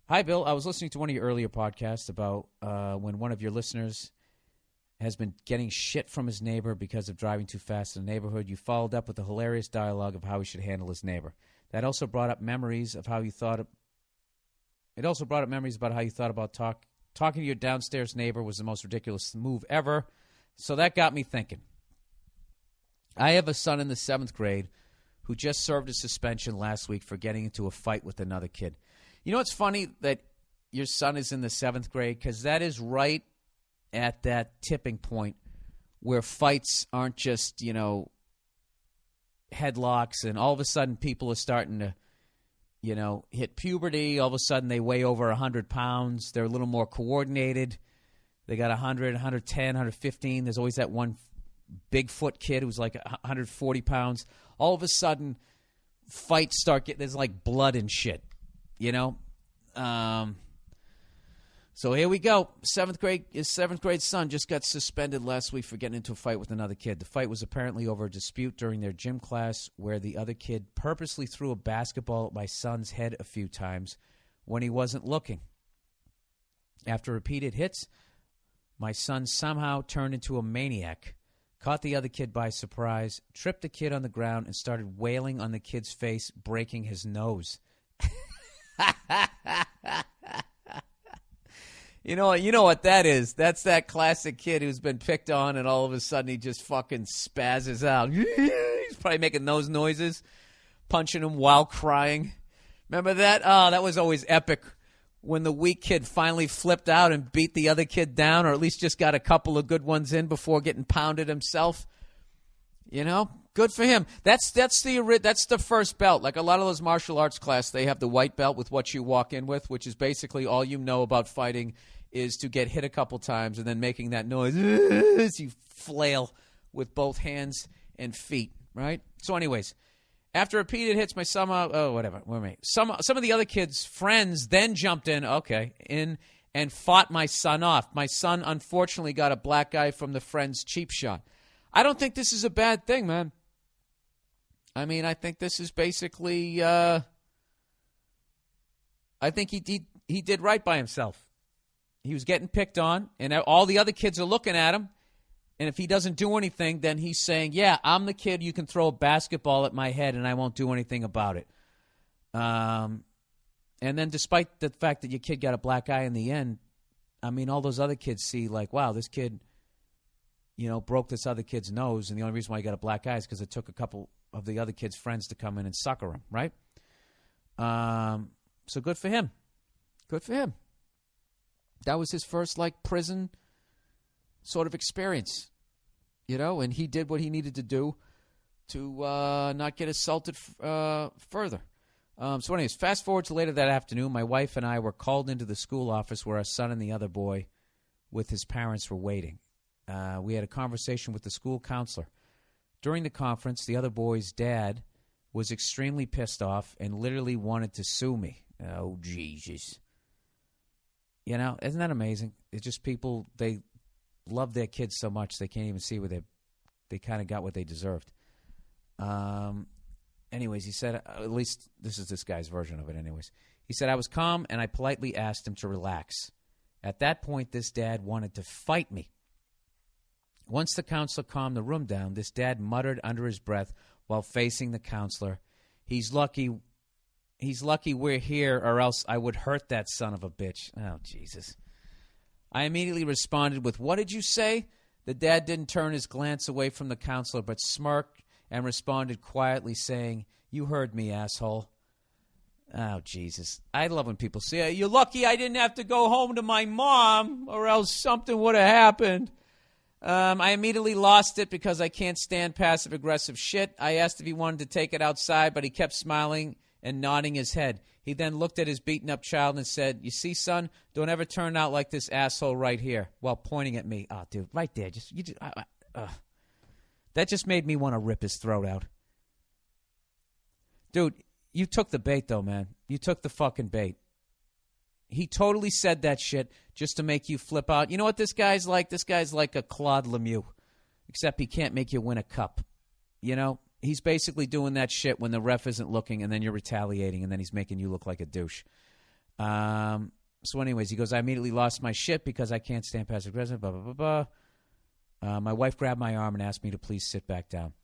Hi, Bill. I was listening to one of your earlier podcasts about when one of your listeners has been getting shit from his neighbor because of driving too fast in the neighborhood. You followed up with a hilarious dialogue of how he should handle his neighbor. That also brought up memories of how you thought. It also brought up memories about how you thought about talking to your downstairs neighbor was the most ridiculous move ever. So that got me thinking. I have a son in the 7th grade who just served a suspension last week for getting into a fight with another kid. You know, it's funny that your son is in the 7th grade, because that is right at that tipping point where fights aren't just, headlocks, and all of a sudden people are starting to, hit puberty. All of a sudden they weigh over 100 pounds. They're a little more coordinated. They got 100, 110, 115. There's always that one Bigfoot kid who's like 140 pounds. All of a sudden, fights start getting, there's like blood and shit, So here we go. His 7th grade son just got suspended last week for getting into a fight with another kid. The fight was apparently over a dispute during their gym class where the other kid purposely threw a basketball at my son's head a few times when he wasn't looking. After repeated hits, my son somehow turned into a maniac, caught the other kid by surprise, tripped the kid on the ground, and started wailing on the kid's face, breaking his nose. You know what that is? That's that classic kid who's been picked on, and all of a sudden he just fucking spazzes out. He's probably making those noises, punching him while crying. Remember that? Oh, that was always epic. When the weak kid finally flipped out and beat the other kid down, or at least just got a couple of good ones in before getting pounded himself. Good for him. That's the first belt. Like a lot of those martial arts class, they have the white belt with what you walk in with, which is basically all you know about fighting is to get hit a couple times and then making that noise as you flail with both hands and feet, right? So anyways, after repeated hits, my son, some of the other kids' friends then jumped in and fought my son off. My son, unfortunately, got a black guy from the friend's cheap shot. I don't think this is a bad thing, man. I mean, I think this is basically, I think he did right by himself. He was getting picked on, and all the other kids are looking at him. And if he doesn't do anything, then he's saying, yeah, I'm the kid you can throw a basketball at my head and I won't do anything about it. And then despite the fact that your kid got a black eye in the end, I mean, all those other kids see like, wow, this kid, broke this other kid's nose. And the only reason why he got a black eye is because it took a couple of the other kid's friends to come in and sucker him, right? So good for him. Good for him. That was his first, prison sort of experience, and he did what he needed to do to not get assaulted further. So anyways, fast forward to later that afternoon, my wife and I were called into the school office where our son and the other boy with his parents were waiting. We had a conversation with the school counselor. During the conference, the other boy's dad was extremely pissed off and literally wanted to sue me. Oh, Jesus. Isn't that amazing? It's just people, they love their kids so much they can't even see where they kind of got what they deserved. Anyways, he said, at least this is this guy's version of it anyways. He said, I was calm and I politely asked him to relax. At that point, this dad wanted to fight me. Once the counselor calmed the room down, this dad muttered under his breath while facing the counselor, He's lucky we're here or else I would hurt that son of a bitch. Oh, Jesus. I immediately responded with, what did you say? The dad didn't turn his glance away from the counselor but smirked and responded quietly saying, you heard me, asshole. Oh, Jesus. I love when people say, you're lucky I didn't have to go home to my mom or else something would have happened. I immediately lost it because I can't stand passive-aggressive shit. I asked if he wanted to take it outside, but he kept smiling and nodding his head. He then looked at his beaten-up child and said, you see, son, don't ever turn out like this asshole right here, while pointing at me. Oh, dude, right there. That just made me want to rip his throat out. Dude, you took the bait, though, man. You took the fucking bait. He totally said that shit just to make you flip out. You know what this guy's like? This guy's like a Claude Lemieux, except he can't make you win a cup. He's basically doing that shit when the ref isn't looking, and then you're retaliating, and then he's making you look like a douche. So anyways, he goes, I immediately lost my shit because I can't stand passive-aggressive, blah, blah, blah, blah. My wife grabbed my arm and asked me to please sit back down.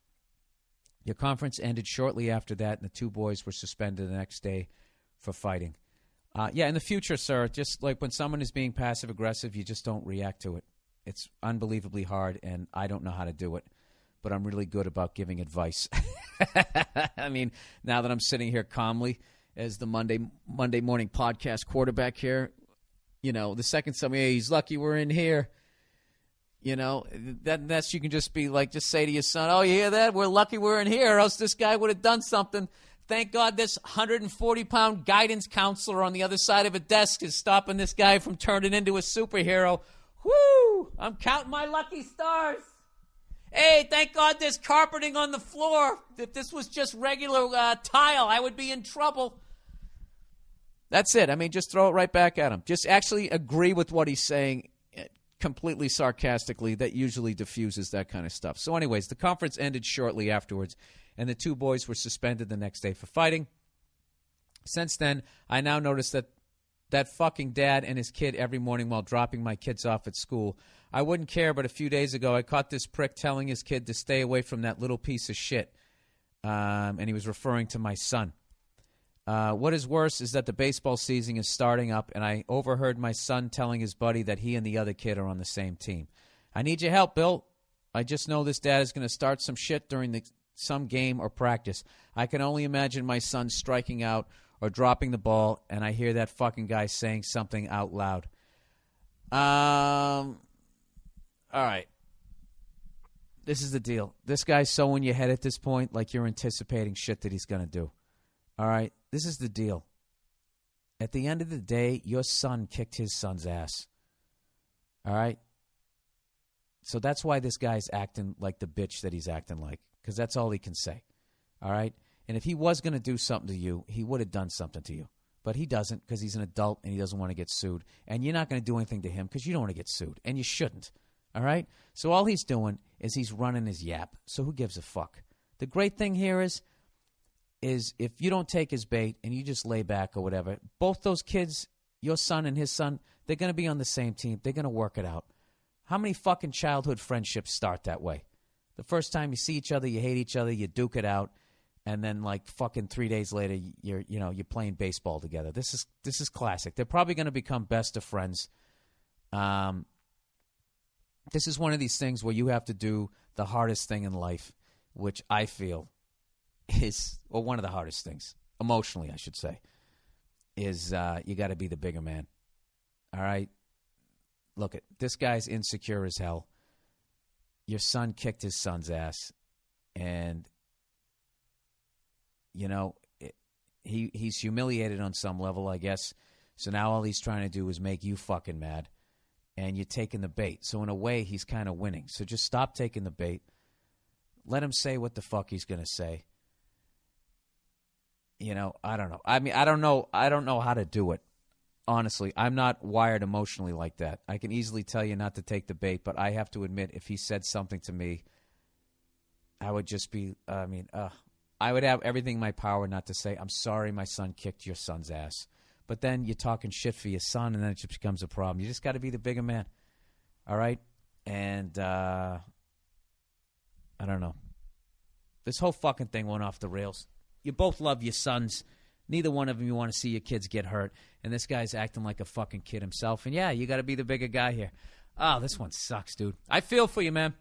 Your conference ended shortly after that, and the two boys were suspended the next day for fighting. In the future, sir, just like when someone is being passive-aggressive, you just don't react to it. It's unbelievably hard, and I don't know how to do it, but I'm really good about giving advice. I mean, now that I'm sitting here calmly as the Monday morning podcast quarterback here, the second somebody, he's lucky we're in here. That's you can just be like, just say to your son, oh, you hear that? We're lucky we're in here, or else this guy would have done something. Thank God this 140-pound guidance counselor on the other side of a desk is stopping this guy from turning into a superhero. Whoo! I'm counting my lucky stars. Hey, thank God there's carpeting on the floor. If this was just regular tile, I would be in trouble. That's it. I mean, just throw it right back at him. Just actually agree with what he's saying completely sarcastically. That usually diffuses that kind of stuff. So anyways, the conference ended shortly afterwards, and the two boys were suspended the next day for fighting. Since then, I now notice that fucking dad and his kid every morning while dropping my kids off at school. I wouldn't care, but a few days ago, I caught this prick telling his kid to stay away from that little piece of shit, and he was referring to my son. What is worse is that the baseball season is starting up, and I overheard my son telling his buddy that he and the other kid are on the same team. I need your help, Bill. I just know this dad is going to start some shit during some game or practice. I can only imagine my son striking out or dropping the ball, and I hear that fucking guy saying something out loud. All right. This is the deal. This guy's so in your head at this point, like you're anticipating shit that he's going to do. All right? This is the deal. At the end of the day, your son kicked his son's ass. All right? So that's why this guy's acting like the bitch that he's acting like, because that's all he can say. All right? And if he was going to do something to you, he would have done something to you. But he doesn't, because he's an adult and he doesn't want to get sued. And you're not going to do anything to him because you don't want to get sued. And you shouldn't. All right? So all he's doing is he's running his yap. So who gives a fuck? The great thing here is if you don't take his bait and you just lay back or whatever, both those kids, your son and his son, they're going to be on the same team. They're going to work it out. How many fucking childhood friendships start that way? The first time you see each other, you hate each other, you duke it out, and then like fucking 3 days later, you're playing baseball together. This is classic. They're probably going to become best of friends. This is one of these things where you have to do the hardest thing in life, which I feel is, or one of the hardest things. emotionally, I should say, is you got to be the bigger man. All right? Look, this guy's insecure as hell. Your son kicked his son's ass, and, you know, he's humiliated on some level, I guess. So now all he's trying to do is make you fucking mad, and you're taking the bait. So in a way, he's kind of winning. So just stop taking the bait. Let him say what the fuck he's going to say. You know, I don't know. I mean, I don't know how to do it. Honestly, I'm not wired emotionally like that. I can easily tell you not to take the bait, but I have to admit, if he said something to me, I would just be, I would have everything in my power not to say, I'm sorry my son kicked your son's ass. But then you're talking shit for your son, and then it just becomes a problem. You just got to be the bigger man. All right? And I don't know. This whole fucking thing went off the rails. You both love your sons. Neither one of them you want to see your kids get hurt. And this guy's acting like a fucking kid himself. And, yeah, you got to be the bigger guy here. Oh, this one sucks, dude. I feel for you, man.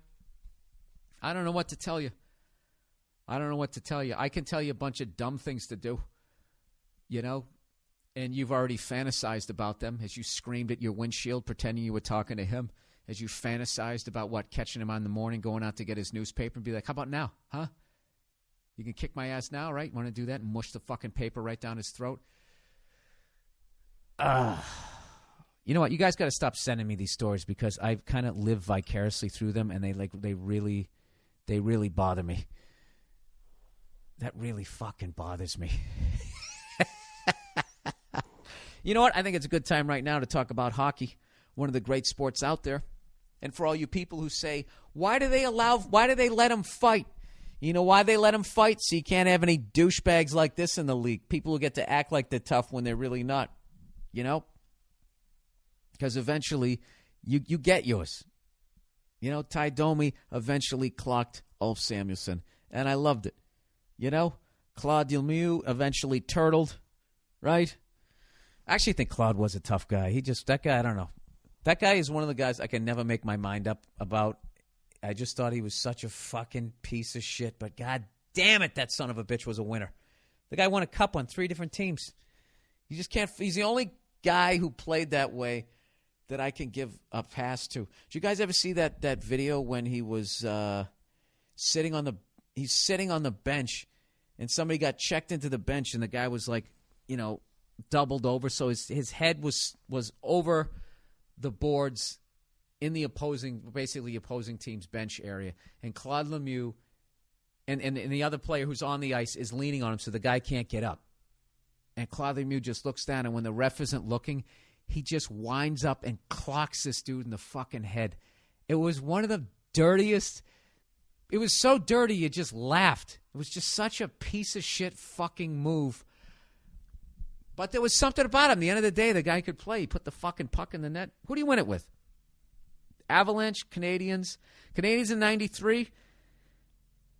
I don't know what to tell you. I can tell you a bunch of dumb things to do, you know, and you've already fantasized about them as you screamed at your windshield pretending you were talking to him, as you fantasized about catching him on the morning, going out to get his newspaper and be like, how about now, huh? You can kick my ass now, right? Want to do that and mush the fucking paper right down his throat? You know what? You guys got to stop sending me these stories because I kind of live vicariously through them, and they really bother me. That really fucking bothers me. You know what? I think it's a good time right now to talk about hockey, one of the great sports out there. And for all you people who say, why do they let them fight? You know why they let them fight? So you can't have any douchebags like this in the league. People who get to act like they're tough when they're really not. You know? Because eventually, you get yours. You know, Ty Domi eventually clocked Ulf Samuelsson. And I loved it. You know? Claude Lemieux eventually turtled. Right? I actually think Claude was a tough guy. That guy, I don't know. That guy is one of the guys I can never make my mind up about. I just thought he was such a fucking piece of shit. But god damn it, that son of a bitch was a winner. The guy won a cup on 3 different teams. You just can't. He's the only guy who played that way that I can give a pass to. Did you guys ever see that video when he was sitting on the bench and somebody got checked into the bench and the guy was like, you know, doubled over, so his head was over the boards in the opposing team's bench area, and Claude Lemieux and the other player who's on the ice is leaning on him, so the guy can't get up. And Claude Lemieux just looks down, and when the ref isn't looking, he just winds up and clocks this dude in the fucking head. It was one of the dirtiest. It was so dirty you just laughed. It was just such a piece of shit fucking move. But there was something about him. At the end of the day, the guy could play. He put the fucking puck in the net. Who do you win it with? Avalanche, Canadians. Canadians in 93.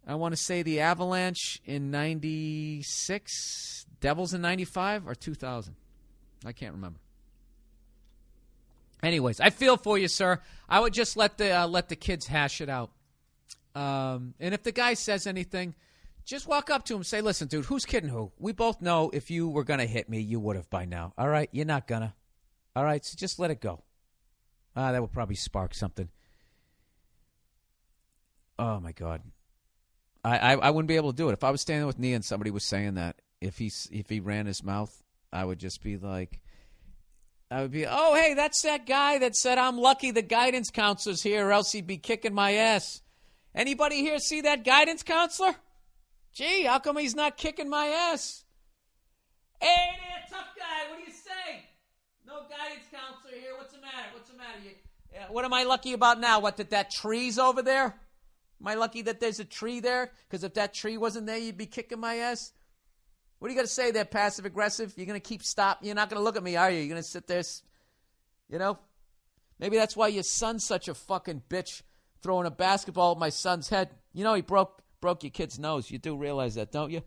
I want to say the Avalanche in 96. Devils in 95 or 2000. I can't remember. Anyways, I feel for you, sir. I would just let the kids hash it out. And if the guy says anything, just walk up to him and say, listen, dude, who's kidding who? We both know if you were going to hit me, you would have by now. All right? You're not going to. All right? So just let it go. That would probably spark something. Oh, my God. I wouldn't be able to do it. If I was standing with Nia and somebody was saying that, if he ran his mouth, I would just be like, oh, hey, that's that guy that said I'm lucky the guidance counselor's here or else he'd be kicking my ass. Anybody here see that guidance counselor? Gee, how come he's not kicking my ass? Hey there, tough guy, what do you say? No guidance counselor here. What's the matter? What am I lucky about now? What, that tree's over there? Am I lucky that there's a tree there? Because if that tree wasn't there, you'd be kicking my ass? What are you going to say there, passive-aggressive? You're going to keep stop? You're not going to look at me, are you? You're going to sit there, you know? Maybe that's why your son's such a fucking bitch throwing a basketball at my son's head. You know he broke your kid's nose. You do realize that, don't you?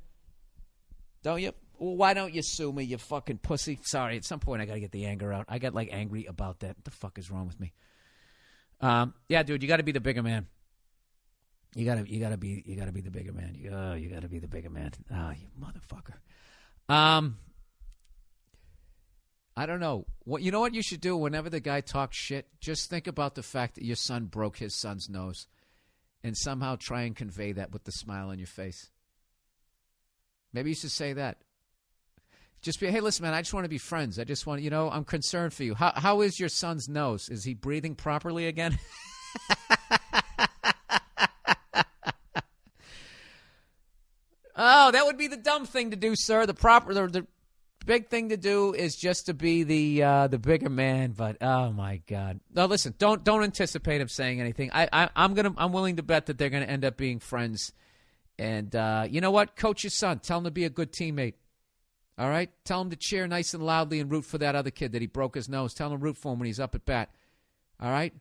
Don't you? Well, why don't you sue me, you fucking pussy? Sorry, at some point I got to get the anger out. I got, angry about that. What the fuck is wrong with me? Yeah, dude, you got to be the bigger man. You gotta be the bigger man. You gotta be the bigger man. Oh, you motherfucker. I don't know. You know what you should do whenever the guy talks shit? Just think about the fact that your son broke his son's nose and somehow try and convey that with the smile on your face. Maybe you should say that. Just be, hey, listen, man, I just want to be friends. I just want, I'm concerned for you. How is your son's nose? Is he breathing properly again? Oh, that would be the dumb thing to do, sir. The big thing to do is just to be the bigger man. But oh my God, no! Listen, don't anticipate him saying anything. I'm willing to bet that they're gonna end up being friends. And you know what? Coach your son. Tell him to be a good teammate. All right. Tell him to cheer nice and loudly and root for that other kid that he broke his nose. Tell him to root for him when he's up at bat. All right.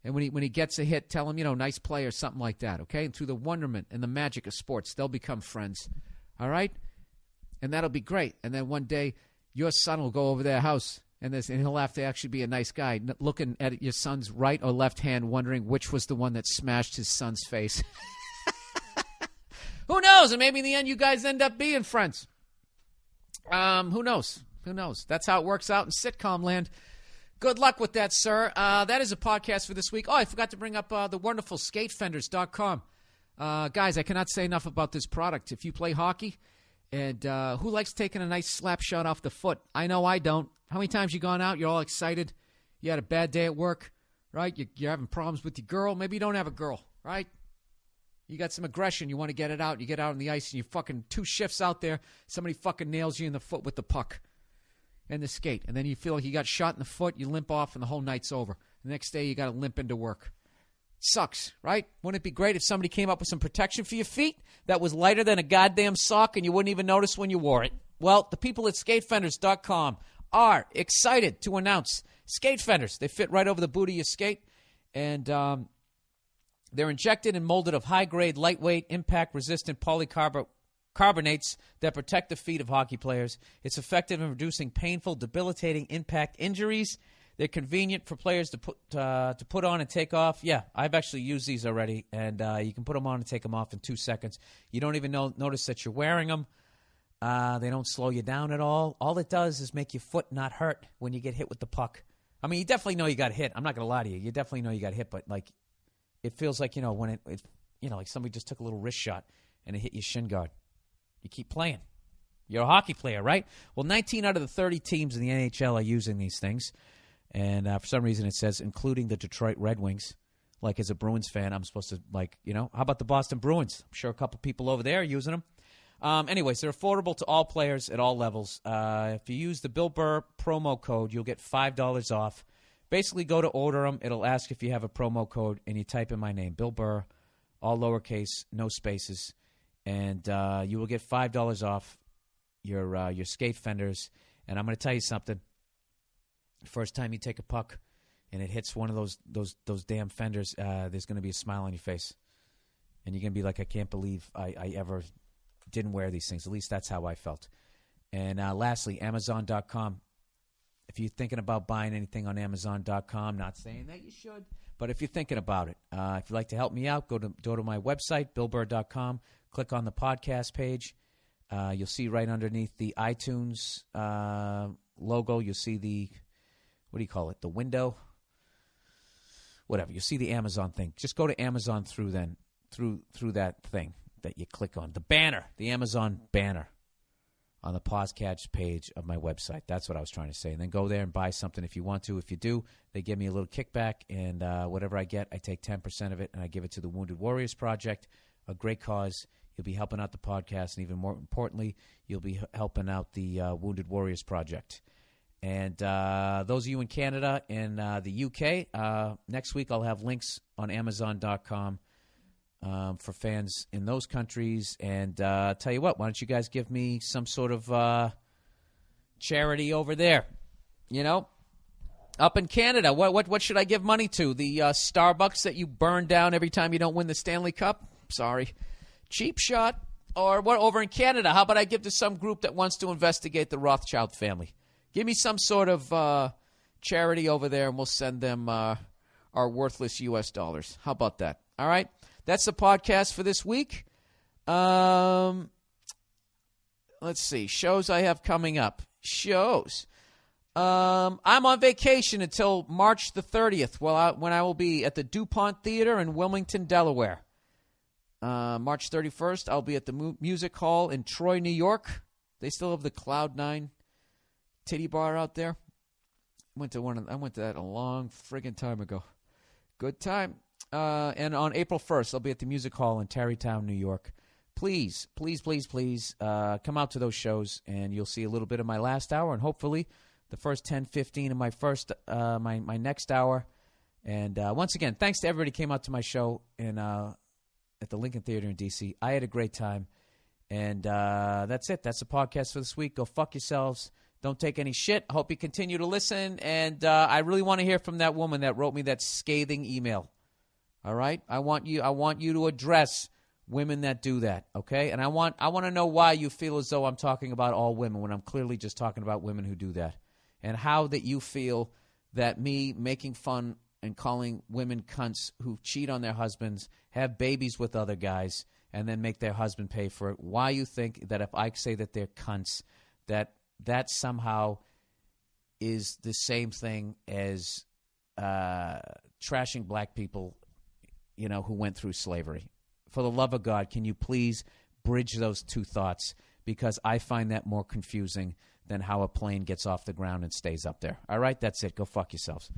And when he gets a hit, tell him, nice play or something like that, okay? And through the wonderment and the magic of sports, they'll become friends, all right? And that'll be great. And then one day, your son will go over their house, and he'll have to actually be a nice guy, looking at your son's right or left hand, wondering which was the one that smashed his son's face. Who knows? And maybe in the end, you guys end up being friends. Who knows? Who knows? That's how it works out in sitcom land. Good luck with that, sir. That is a podcast for this week. Oh, I forgot to bring up the wonderful skatefenders.com. Guys, I cannot say enough about this product. If you play hockey, and who likes taking a nice slap shot off the foot? I know I don't. How many times you gone out, you're all excited, you had a bad day at work, right? You're having problems with your girl. Maybe you don't have a girl, right? You got some aggression. You want to get it out. You get out on the ice, and you fucking 2 shifts out there. Somebody fucking nails you in the foot with the puck and the skate. And then you feel like you got shot in the foot. You limp off, and the whole night's over. The next day, you got to limp into work. Sucks, right? Wouldn't it be great if somebody came up with some protection for your feet that was lighter than a goddamn sock and you wouldn't even notice when you wore it? Well, the people at skatefenders.com are excited to announce Skate Fenders. They fit right over the boot of your skate, and they're injected and molded of high-grade, lightweight, impact-resistant polycarbonates that protect the feet of hockey players. It's effective in reducing painful, debilitating impact injuries. They're convenient for players to put on and take off. Yeah, I've actually used these already, and you can put them on and take them off in 2 seconds. You don't even notice that you're wearing them. They don't slow you down at all. All it does is make your foot not hurt when you get hit with the puck. I mean, you definitely know you got hit. I'm not going to lie to you. You definitely know you got hit, but like, it feels like, when it like somebody just took a little wrist shot and it hit your shin guard. You keep playing. You're a hockey player, right? Well, 19 out of the 30 teams in the NHL are using these things. And for some reason it says, including the Detroit Red Wings. Like, as a Bruins fan, I'm supposed to, how about the Boston Bruins? I'm sure a couple people over there are using them. Anyways, they're affordable to all players at all levels. If you use the Bill Burr promo code, you'll get $5 off. Basically, go to order them. It'll ask if you have a promo code, and you type in my name, Bill Burr, all lowercase, no spaces, and you will get $5 off your skate fenders. And I'm going to tell you something. The first time you take a puck and it hits one of those damn fenders, there's going to be a smile on your face, and you're going to be like, I can't believe I ever didn't wear these things. At least that's how I felt. And lastly, Amazon.com. If you're thinking about buying anything on Amazon.com, not saying that you should, but if you're thinking about it, if you'd like to help me out, go to my website, BillBurr.com, click on the podcast page. You'll see right underneath the iTunes logo, you'll see the, what do you call it, the window? Whatever. You'll see the Amazon thing. Just go to Amazon through that thing that you click on. The banner, the Amazon banner on the podcast page of my website. That's what I was trying to say. And then go there and buy something if you want to. If you do, they give me a little kickback, and whatever I get, I take 10% of it, and I give it to the Wounded Warriors Project, a great cause. You'll be helping out the podcast, and even more importantly, you'll be helping out the Wounded Warriors Project. And those of you in Canada and the UK, next week I'll have links on Amazon.com for fans in those countries. And tell you what, why don't you guys give me some sort of charity over there? Up in Canada, what should I give money to? The Starbucks that you burn down every time you don't win the Stanley Cup? Sorry. Cheap shot. Or what over in Canada? How about I give to some group that wants to investigate the Rothschild family? Give me some sort of charity over there, and we'll send them our worthless U.S. dollars. How about that? All right? That's the podcast for this week. Let's Let's see. Shows I have coming up. Shows. I'm on vacation until March the 30th, when I will be at the DuPont Theater in Wilmington, Delaware. March 31st, I'll be at the Music Hall in Troy, New York. They still have the Cloud 9 titty bar out there. I went to that a long friggin' time ago. Good time. And on April 1st, I'll be at the Music Hall in Tarrytown, New York. Please, please, please, please come out to those shows, and you'll see a little bit of my last hour, and hopefully the first 10, 15 of my first my next hour. And once again, thanks to everybody who came out to my show at the Lincoln Theater in D.C. I had a great time. And that's it. That's the podcast for this week. Go fuck yourselves. Don't take any shit. I hope you continue to listen. And I really want to hear from that woman that wrote me that scathing email. All right? I want you to address women that do that, okay? And I want to know why you feel as though I'm talking about all women when I'm clearly just talking about women who do that. And how that you feel that me making fun and calling women cunts who cheat on their husbands, have babies with other guys, and then make their husband pay for it. Why you think that if I say that they're cunts, that somehow is the same thing as trashing black people, who went through slavery. For the love of God, can you please bridge those two thoughts? Because I find that more confusing than how a plane gets off the ground and stays up there. All right, that's it. Go fuck yourselves.